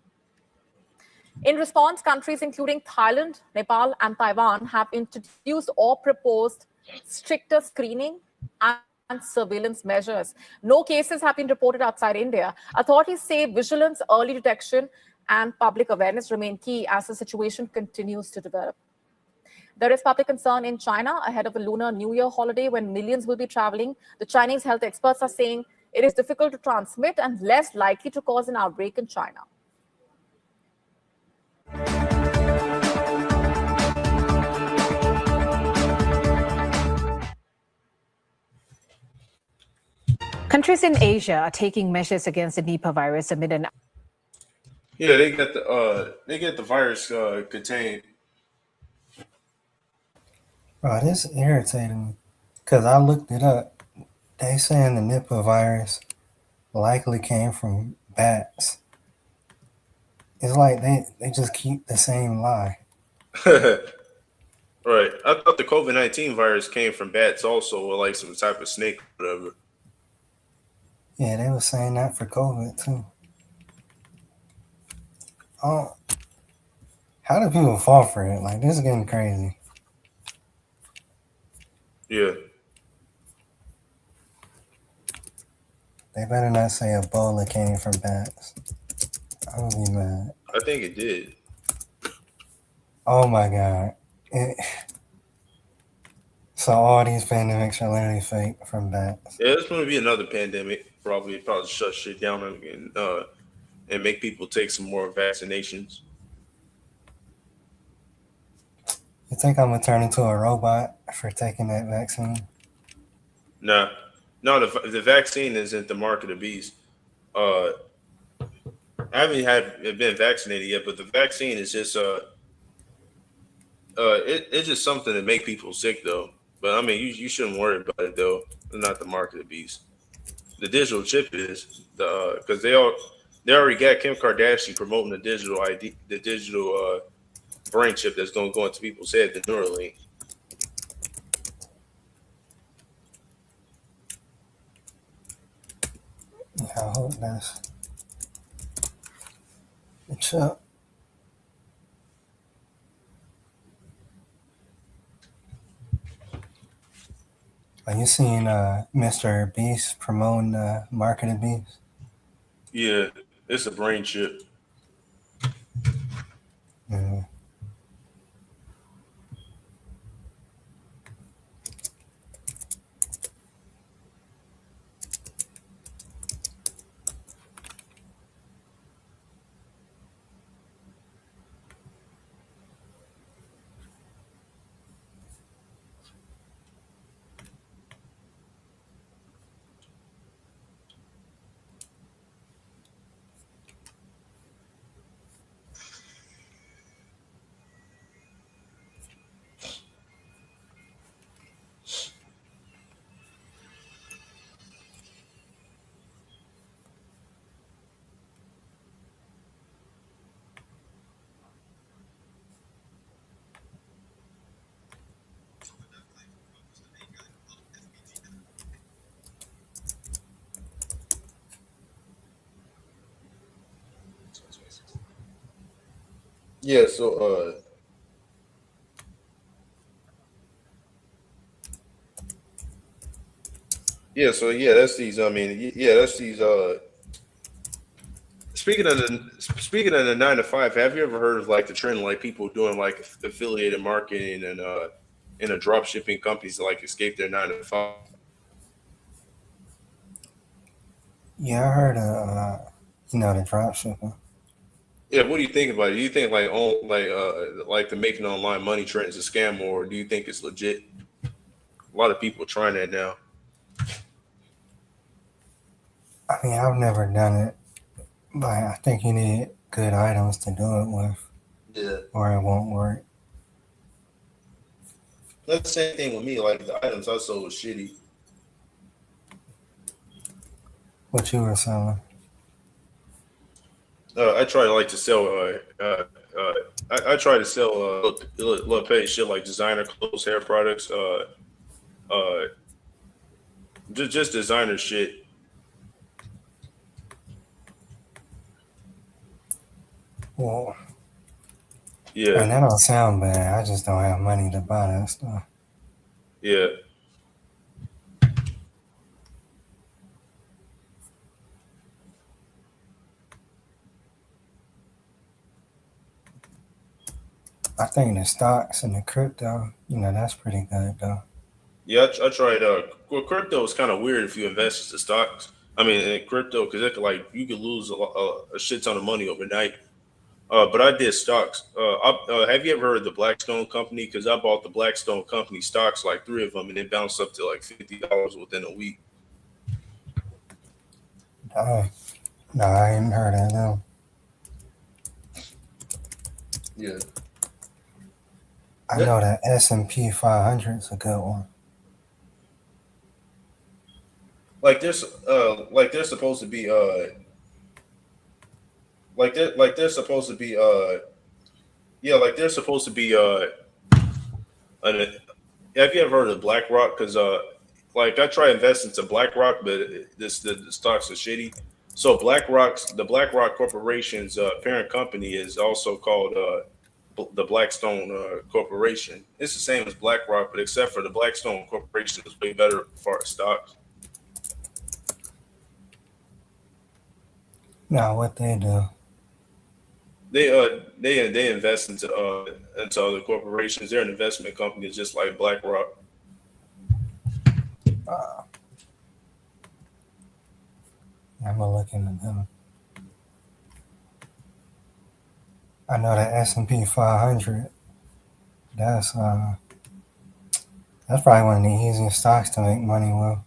In response, countries including Thailand, Nepal, and Taiwan have introduced or proposed stricter screening and surveillance measures. No cases have been reported outside India. Authorities say vigilance, early detection, and public awareness remain key as the situation continues to develop. There is public concern in China ahead of a Lunar New Year holiday when millions will be traveling. The Chinese health experts are saying it is difficult to transmit and less likely to cause an outbreak in China. Countries in Asia are taking measures against the Nipah virus amid an Yeah, they get the virus contained. bro, this irritating me because I looked it up. They saying the Nipah virus likely came from bats. It's like they just keep the same lie. Right. I thought the COVID-19 virus came from bats also, or like some type of snake, or whatever. Yeah, they were saying that for COVID too. Oh, how do people fall for it? Like, this is getting crazy. Yeah. They better not say Ebola came from bats. I would be mad. I think it did. Oh my god. So all these pandemics are literally fake from bats. Yeah, it's going to be another pandemic. Probably shut shit down and make people take some more vaccinations. You think I'm gonna turn into a robot for taking that vaccine? Nah, no, the vaccine isn't the mark of the beast. I haven't been vaccinated yet, but the vaccine is just it's just something to make people sick though. But I mean, you shouldn't worry about it though. It's not the mark of the beast. The digital chip is because they already got Kim Kardashian promoting the digital ID, the digital brain chip that's going to go into people's head, the Neuralink. Yeah, I hope that's the chip. Are you seeing Mr. Beast promoting Marketed Beast? Yeah, it's a brain chip. Yeah. Yeah, so yeah, that's these. I mean, yeah, that's these. Speaking of the 9 to 5, have you ever heard of like the trend, like people doing like affiliated marketing and a drop shipping companies to like escape their 9 to 5? Yeah, I heard the drop shipping. Yeah, what do you think about it? Do you think like the making online money trend is a scam, or do you think it's legit? A lot of people trying that now. I mean, I've never done it, but I think you need good items to do it with, Yeah, or it won't work. that's the same thing with me. Like the items I sold was shitty. What you were selling? I try to like to sell. I try to sell little petty shit like designer clothes, hair products, just designer shit. Well, Yeah, and that don't sound bad. I just don't have money to buy that stuff. yeah. I think the stocks and the crypto, that's pretty good though. Yeah, I tried. Well, crypto is kind of weird if you invest in stocks. I mean, in crypto, because it could, like you could lose a shit ton of money overnight. But I did stocks. Have you ever heard of the Blackstone company? Because I bought the Blackstone company stocks, like 3 of them, and it bounced up to like $50 within a week. No, I ain't heard of them. Yeah. I know that S&P 500 is a good one. Like they're supposed to be they're supposed to be yeah, like they're supposed to be an, have you ever heard of BlackRock? Because like I try investing into BlackRock, but the stocks are shitty. So the BlackRock Corporation's parent company is also called the Blackstone Corporation. It's the same as BlackRock, but except for the Blackstone Corporation is way better as far as stocks. Now, what they do? They invest into other corporations. They're an investment company, just like BlackRock. I'm gonna look into them. I know that S&P 500. That's probably one of the easiest stocks to make money with,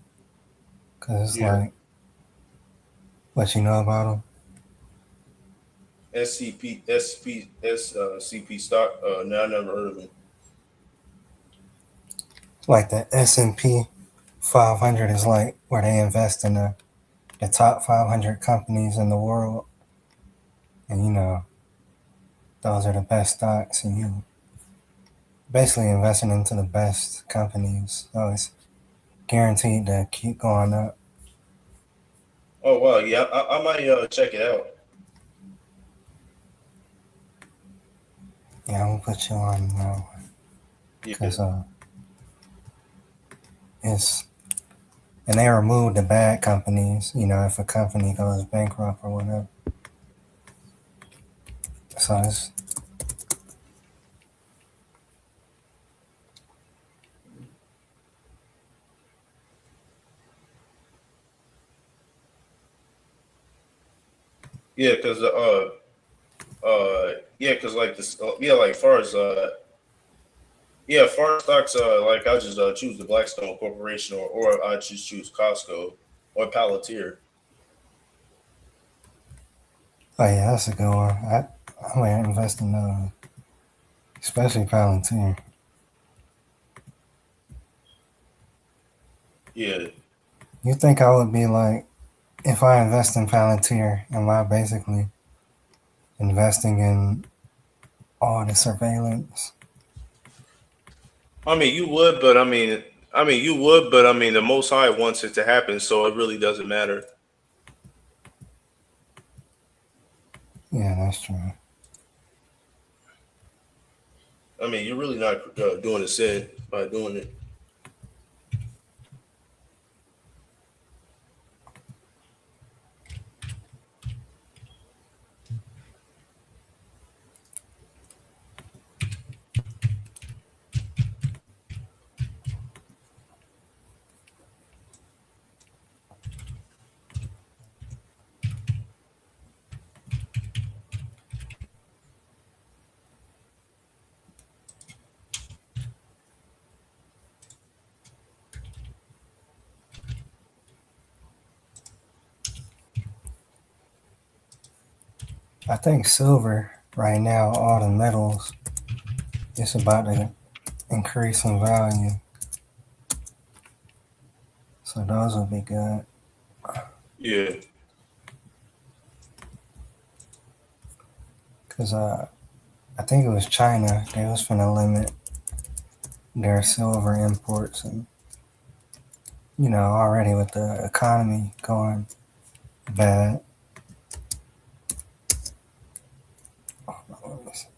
cause it's like, what you know about them? CP stock. No, I never heard of it. Like the S&P 500 is like where they invest in the top 500 companies in the world, and those are the best stocks, and you basically investing into the best companies, so it's guaranteed to keep going up. Oh wow, yeah, I might check it out. Yeah, I'm gonna put you on now, Yeah. because it's and they remove the bad companies, you know, if a company goes bankrupt or whatever. So it's, Yeah, because yeah, because like this, yeah, like far as yeah, far as stocks, like I just choose the Blackstone Corporation, or I just choose Costco or Palantir. oh yeah, that's a good one. I might invest in especially Palantir. Yeah, You think I would be like, if I invest in Palantir, am I basically investing in all the surveillance? I mean you would, but you would, but I mean the Most High wants it to happen, so it really doesn't matter. Yeah, that's true. I mean you're really not doing a sin by doing it. I think silver right now, all the metals, it's about to increase in value. So those will be good. Yeah, Because I think it was China. They was finna limit their silver imports. And, you know, already with the economy going bad. Let me see.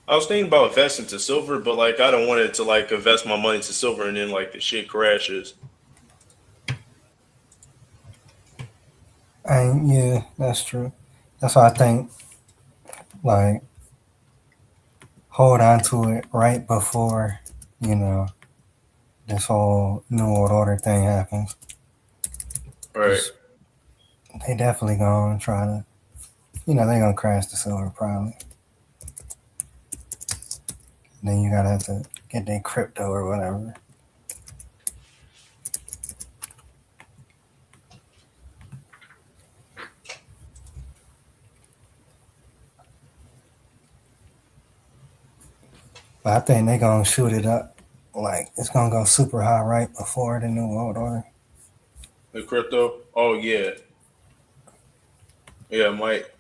I was thinking about investing to silver, but like I don't want it to like invest my money to silver and then like the shit crashes. And yeah, that's true. That's why I think, like, hold on to it right before, you know, this whole New World Order thing happens. Right. Because they definitely gonna try to, you know, they're gonna crash the silver probably. Then you gotta have to get their crypto or whatever. But I think they're gonna shoot it up. Like, it's gonna go super high right before the New World Order. The crypto. Oh yeah. Yeah, Mike.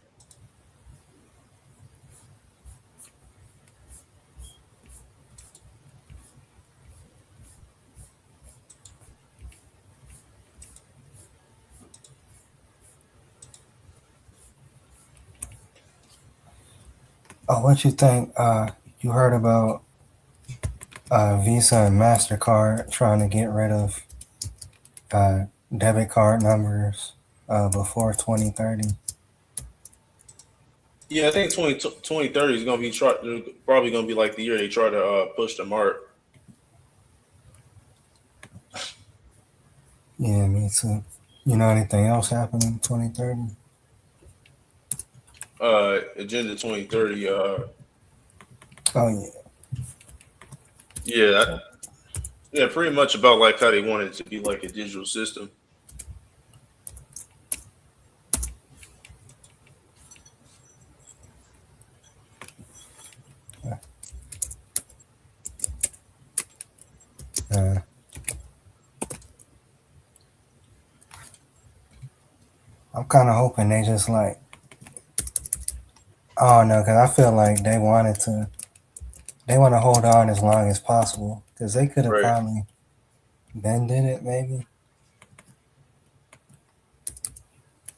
Oh, what you think? You heard about Visa and MasterCard trying to get rid of debit card numbers before 2030? Yeah, I think 2030 is gonna be probably gonna be like the year they try to push the mark. Yeah, me too. You know anything else happening in 2030? Agenda 2030. Oh yeah. Yeah, yeah, pretty much about like how they want it to be like a digital system. Uh, I'm kind of hoping they just like I don't know, because I feel like they want to hold on as long as possible, because they could have Right. probably been did it maybe.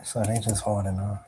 So they just holding on.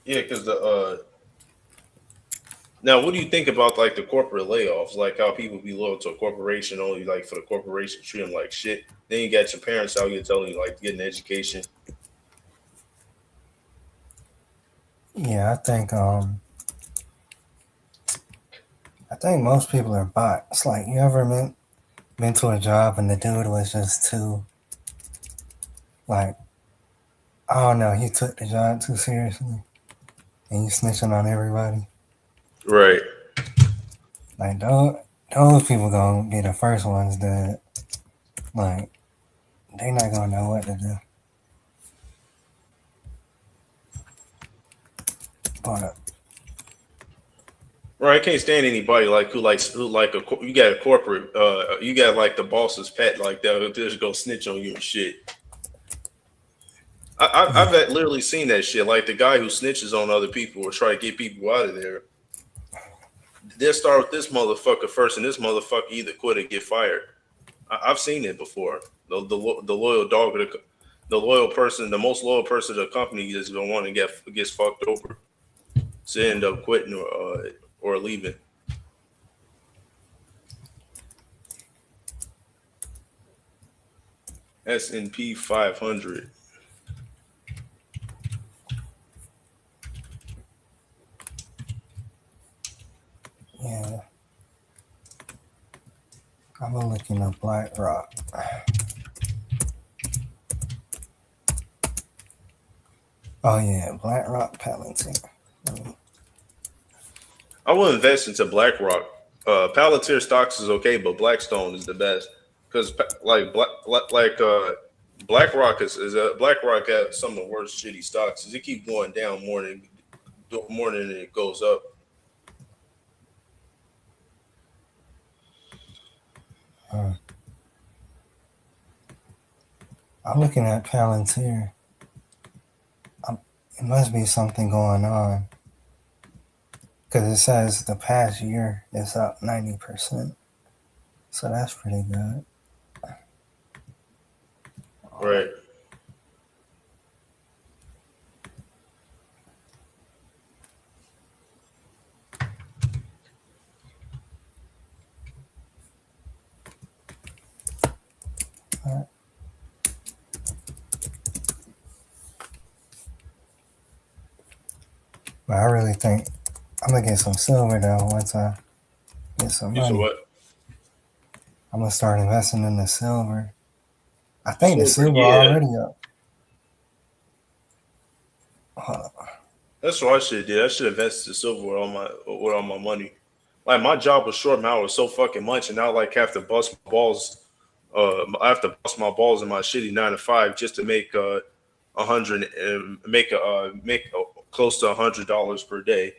Yeah, because now, what do you think about like the corporate layoffs? Like how people be loyal to a corporation only, like for the corporation treat them like shit. Then you got your parents out here telling you like to get an education. Yeah, I think most people are bots. Like, you ever been to a job and the dude was just too, like, I don't know, he took the job too seriously and you snitching on everybody. Right. Like, those people gonna be the first ones that, like, they not gonna know what to do. But Right. I can't stand anybody like who you got a corporate you got like the boss's pet like that just go snitch on you and shit. I've literally seen that shit. Like the guy who snitches on other people or try to get people out of there. They'll start with this motherfucker first, and this motherfucker either quit or get fired. I've seen it before. The loyal dog, the loyal person, the most loyal person to the company is the one that gets fucked over. So they end up quitting or leaving. S&P 500. yeah, I'm looking up BlackRock. Oh yeah, BlackRock Palantir. I will invest into BlackRock. Palantir stocks is okay, but Blackstone is the best because BlackRock is BlackRock has some of the worst shitty stocks. It keep going down more than it goes up. I'm looking at Palantir. It must be something going on because it says the past year is up 90%. So that's pretty good. Right. But I really think I'm gonna get some silver though once I get some You said money. what? I'm gonna start investing in the silver. I think the Silver, silver yeah. already up. Hold on. That's what I should do. I should invest in silver with all my money. Like my job was short, my hours so fucking much, and now like have to bust my balls. I have to bust my balls in my shitty 9 to 5 just to make 100 make close to $100 per day.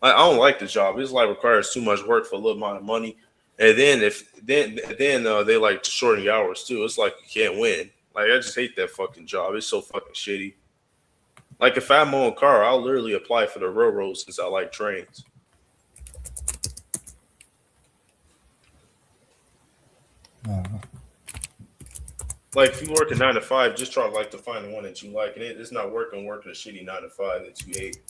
I don't like the job. It's like requires too much work for a little amount of money, and then they like to shorten your hours too. It's like you can't win. Like, I just hate that fucking job. It's so fucking shitty. Like, if I have my own car, I'll literally apply for the railroad since I like trains. Like, if you work a 9 to 5, just try to find the one that you like. And it's not working a shitty 9 to 5 that you hate.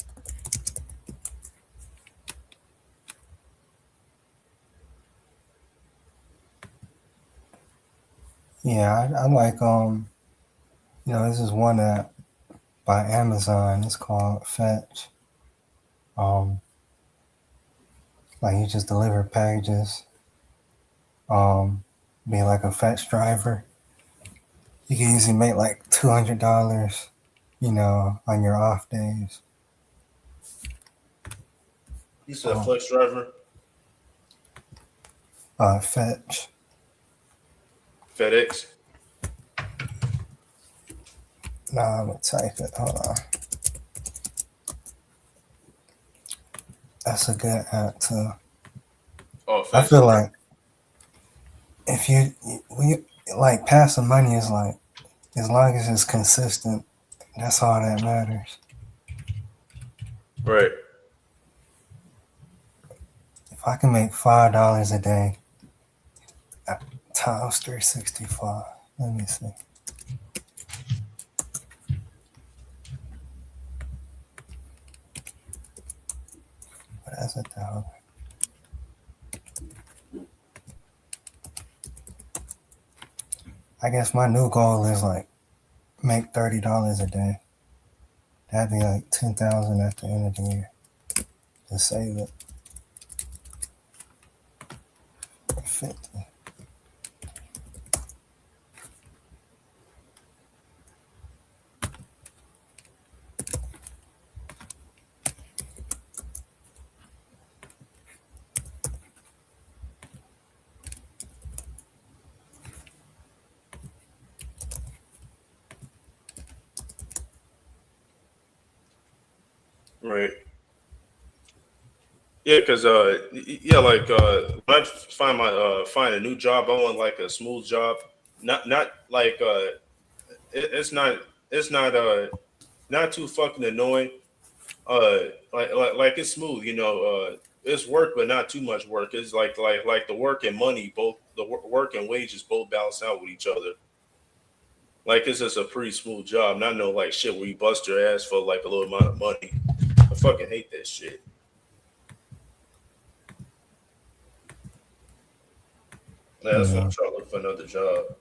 Yeah, I like this is one app by Amazon. It's called Fetch. Like you just deliver packages. Be like a Fetch driver. You can easily make like $200, on your off days. You said flex driver? Fetch. FedEx? Nah, I'm gonna type it. Hold on. That's a good app too. Oh, I feel like if you like passing money is like, as long as it's consistent, that's all that matters. Right. If I can make $5 a day times 365, let me see. But that's $1,000. I guess my new goal is like make $30 a day. That'd be like $10,000 at the end of the year. Just save it. 50. Right. Yeah, because when I find a new job, I want like a smooth job. Not like it's not too fucking annoying. Like it's smooth, it's work, but not too much work. It's like the work and money, both the work and wages both balance out with each other. Like it's just a pretty smooth job, not no like shit where you bust your ass for like a little amount of money. I fucking hate that shit. Yeah, that's why I'm trying to look for another job.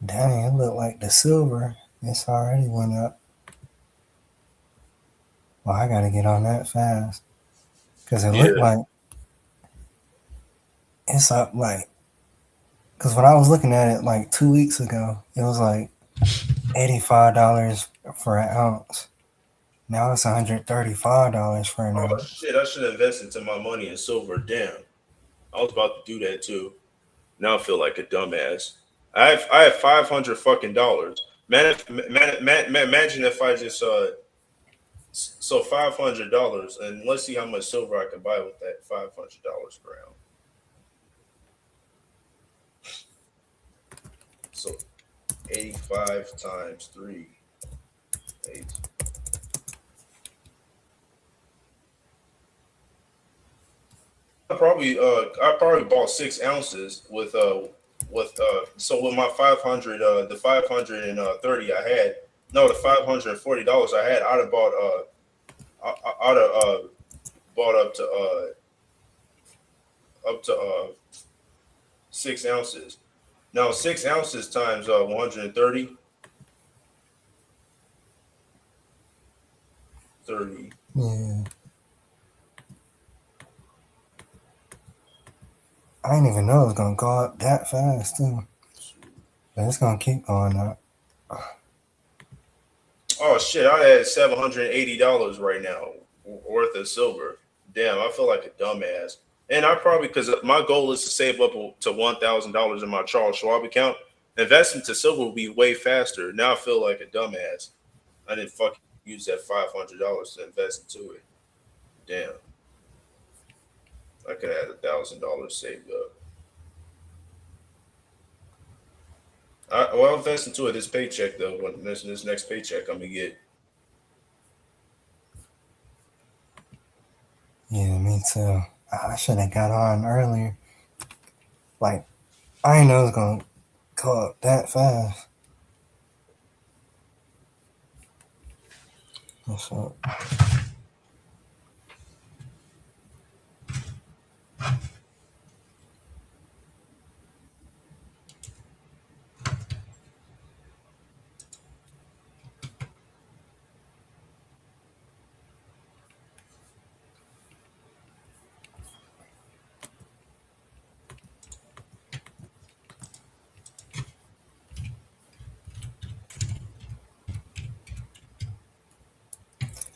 Dang, it looked like the silver. It's already went up. Well, I gotta get on that fast. Because it looked like it's up like, because when I was looking at it like 2 weeks ago, it was like $85 for an ounce. Now it's $135 for an ounce. Oh shit! I should invest into my money in silver. Damn, I was about to do that too. Now I feel like a dumbass. I have $500 fucking dollars. Imagine if I just so $500, and let's see how much silver I can buy with that $500 per ounce. So 85 times 3, 8. I probably bought 6 ounces with so with my 500 the 530 I had, no, the $540 I had, I'd have bought up to 6 ounces. Now 6 ounces times 130, 30. Yeah. I didn't even know it was gonna go up that fast too. But it's gonna keep going up. Oh shit! I had $780 right now worth of silver. Damn, I feel like a dumbass. And I probably, because my goal is to save up to $1,000 in my Charles Schwab account. Investing to silver will be way faster. Now I feel like a dumbass. I didn't fucking use that $500 to invest into it. Damn. I could have had $1,000 saved up. I'll invest into it this paycheck though. When this next paycheck I'm gonna get. Yeah, me too. I should have got on earlier. Like, I didn't know it was gonna go up that fast. What's up?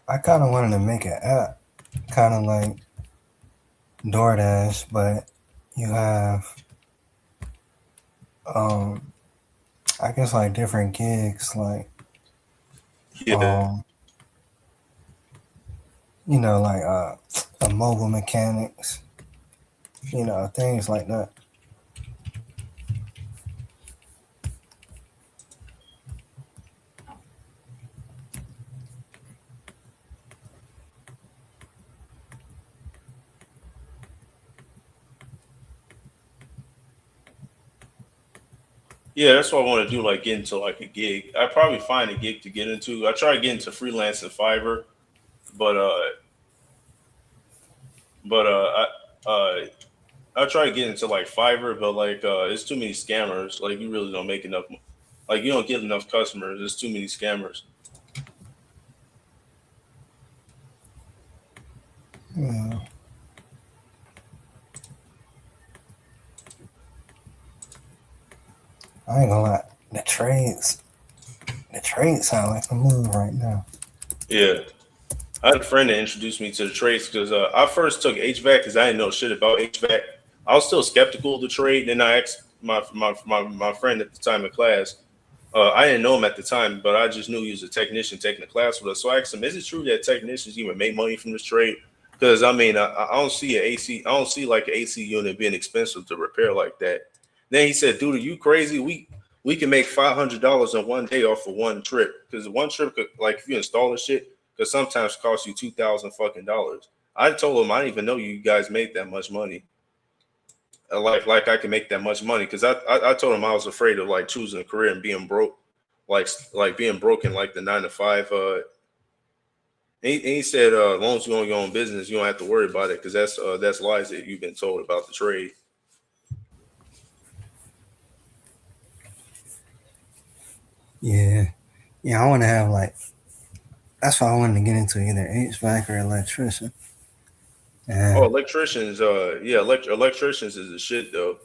I kind of wanted to make an app, kind of like DoorDash, but you have, I guess like different gigs, like, Yeah. you know, like a mobile mechanics, you know, things like that. Yeah, that's what I want to do. Like get into like a gig. I probably find a gig to get into. I try to get into freelance and Fiverr, but I try to get into like Fiverr, but like it's too many scammers. Like you really don't make enough. Like you don't get enough customers. There's too many scammers. Yeah. I ain't gonna lie, the trades sound like a move right now. Yeah. I had a friend that introduced me to the trades because I first took HVAC because I didn't know shit about HVAC. I was still skeptical of the trade. Then I asked my friend at the time in class. I didn't know him at the time, but I just knew he was a technician taking a class with us. So I asked him, "Is it true that technicians even make money from this trade?" Because I mean, I don't see I don't see like an AC unit being expensive to repair like that. Then he said, "Dude, are you crazy? We can make $500 in one day off of one trip because one trip could, like if you install the shit, could sometimes cost you $2,000 fucking dollars." I told him I didn't even know you guys made that much money. Like I can make that much money because I told him I was afraid of like choosing a career and being broke, like being broke in like the 9 to 5. He said, as long as you own your own business, you don't have to worry about it because that's lies that you've been told about the trade. Yeah. I want to have like, that's why I wanted to get into either HVAC or electrician. And Oh, electricians, yeah, electricians is the shit though.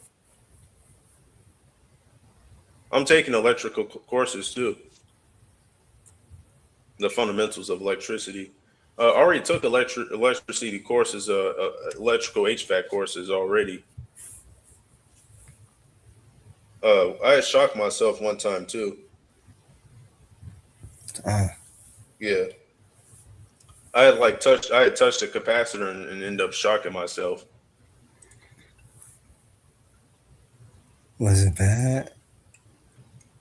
I'm taking electrical courses too. The fundamentals of electricity. I already took electricity courses, electrical HVAC courses already. I had shocked myself one time too. Yeah, I had touched a capacitor and ended up shocking myself. was it bad?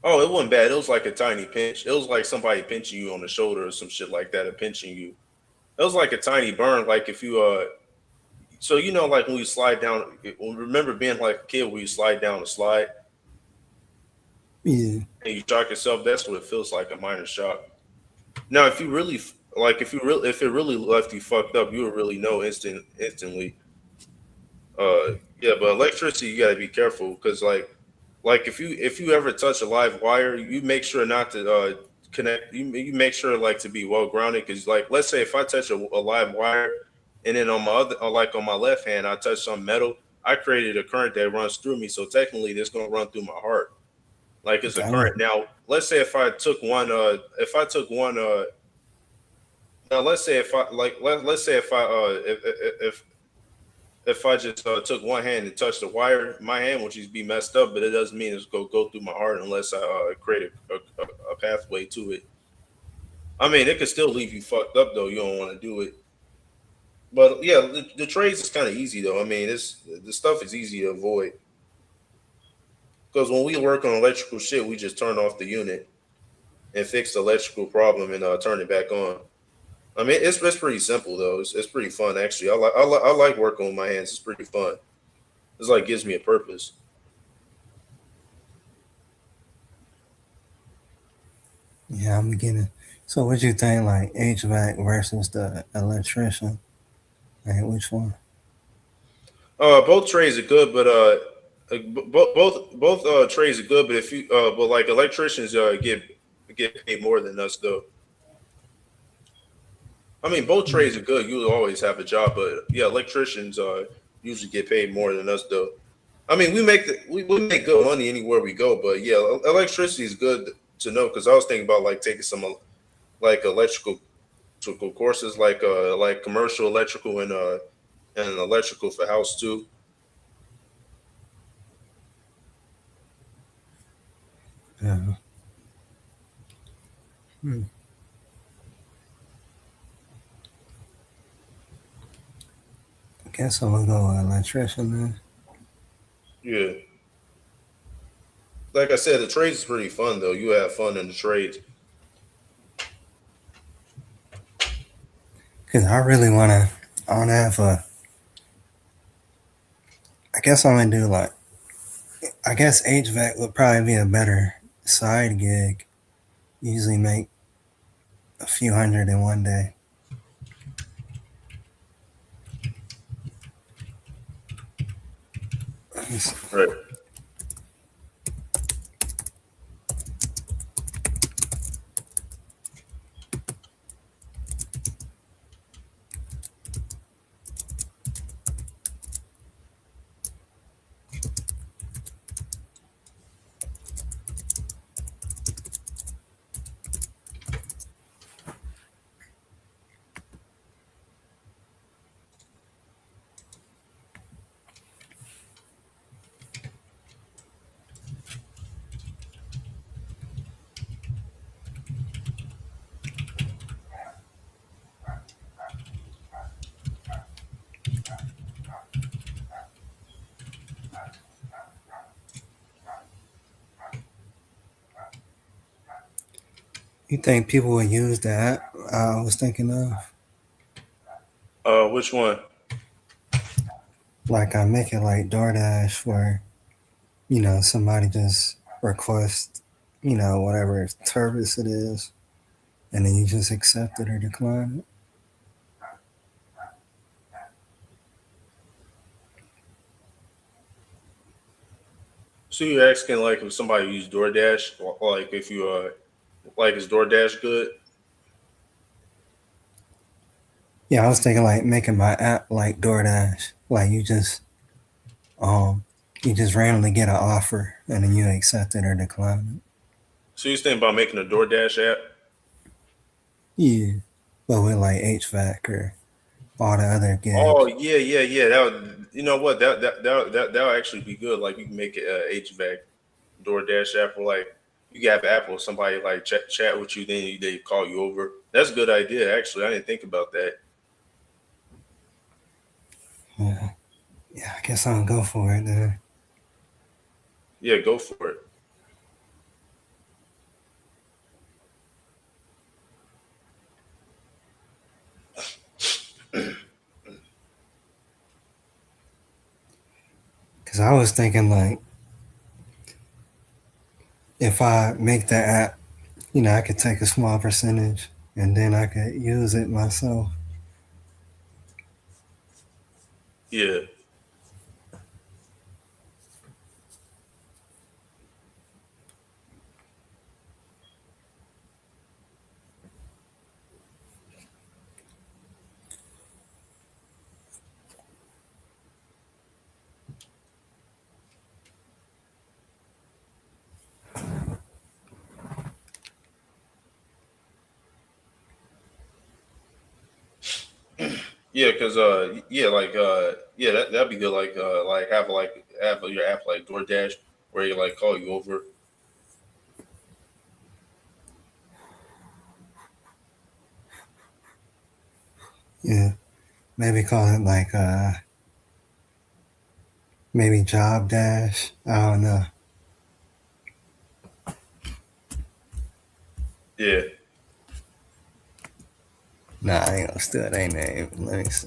Oh, it wasn't bad. It was like a tiny pinch. It was like somebody pinching you on the shoulder or some shit like that, or pinching you. It was like a tiny burn. Like if you so you know, like when you slide down. Remember being like a kid when you slide down a slide Yeah. and you shock yourself. That's what it feels like, a minor shock. Now, if you really like, if it really left you fucked up, you would really know instantly. Yeah, but electricity, you gotta be careful because like if you ever touch a live wire, you make sure not to connect. You make sure like to be well grounded because like let's say if I touch a live wire and then on my like on my left hand I touch some metal, I created a current that runs through me. So technically, this gonna run through my heart. Like it's a Damn. current. Now, let's say if I took one, now let's say if I like, let's say if I, if I just took one hand and touched the wire, my hand will just be messed up, but it doesn't mean it's go through my heart unless I create a pathway to it. I mean, it could still leave you fucked up though. You don't want to do it. But yeah, the trades is kind of easy though. I mean, the stuff is easy to avoid because when we work on electrical shit, we just turn off the unit and fix the electrical problem and turn it back on. I mean, it's pretty simple though. It's pretty fun actually. I like working with my hands. It's pretty fun. It's like gives me a purpose. Yeah, I'm beginning. So what you think, like HVAC versus the electrician? Like which one? Both trades are good, but both trades are good. But if you but like electricians get paid more than us though. I mean, both trades are good. You'll always have a job, but yeah, electricians usually get paid more than us though. I mean, we make good money anywhere we go, but yeah, electricity is good to know because I was thinking about like taking some like electrical courses, like commercial electrical and electrical for house too. Yeah. I guess I'm gonna go with electrician then. Yeah. Like I said, the trades is pretty fun though. You have fun in the trades. Cause I really wanna. I wanna have a. I guess I'm gonna do like. I guess HVAC would probably be a better side gig. Usually make a few hundred in one day. Right. You think people would use the app I was thinking of? Which one? Like I make it like DoorDash where, somebody just requests, whatever service it is, and then you just accept it or decline it. So you're asking like if somebody use DoorDash, like if you like is DoorDash good? Yeah, I was thinking like making my app like DoorDash. Like you just randomly get an offer and then you accept it or decline it. So you're thinking about making a DoorDash app? Yeah. But with like HVAC or all the other Oh gigs. yeah. That would, you know what that'll actually be good. Like you can make a HVAC DoorDash app, or like you can have Apple somebody like chat with you, then they call you over. That's a good idea actually. I didn't think about that. Yeah. Yeah, I guess I'll go for it then. Yeah, go for it. Cause I was thinking like if I make the app, I could take a small percentage and then I could use it myself. Yeah. Yeah, because yeah, that'd be good. Like have your app like DoorDash where you like call you over. Yeah, maybe call it like maybe Job Dash. I don't know. Yeah. Nah, I ain't gonna steal their name. Let me see.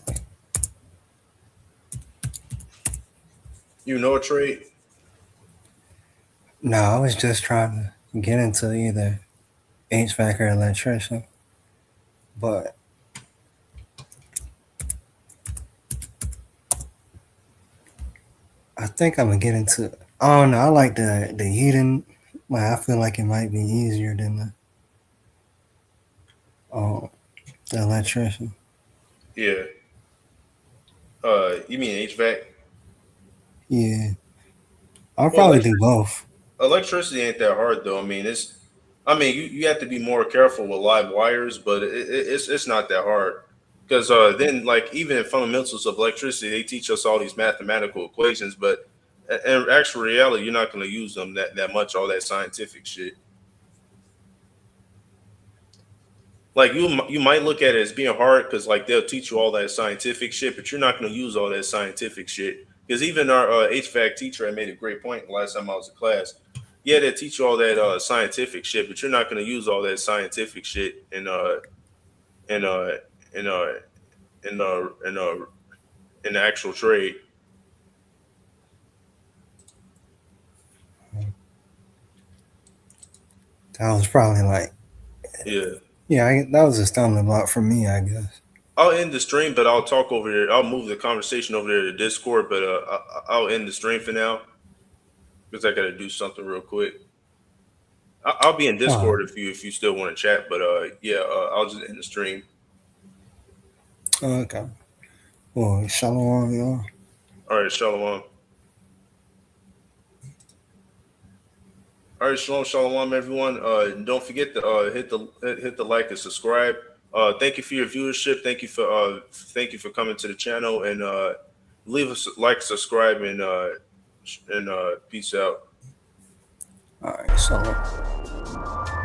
You know a trade? No, I was just trying to get into either HVAC or electrician, but I think I'm gonna get into. I don't know. I like the heating. Like I feel like it might be easier than the electrician. Yeah. You mean HVAC? Yeah, I'll Well, probably do both. electricity ain't that hard though. I mean, you have to be more careful with live wires, but it's not that hard. Because then, like, even in fundamentals of electricity, they teach us all these mathematical equations, but in actual reality, you're not going to use them that much, all that scientific shit. Like, you might look at it as being hard because, like, they'll teach you all that scientific shit, but you're not going to use all that scientific shit. Because even our HVAC teacher had made a great point the last time I was in class. Yeah, they teach you all that scientific shit, but you're not going to use all that scientific shit in uh in uh in in the actual trade. That was probably like, Yeah, that was a stumbling block for me, I guess. I'll end the stream, but I'll talk over there. I'll move the conversation over there to Discord, but I'll end the stream for now because I got to do something real quick. I'll be in Discord if you still want to chat, but I'll just end the stream. Okay. Well, shalom, y'all. All right, shalom. All right, shalom, everyone. Don't forget to hit the like and subscribe. Thank you for your viewership. Thank you for coming to the channel, and leave us a like, subscribe, and peace out. All right, shalom.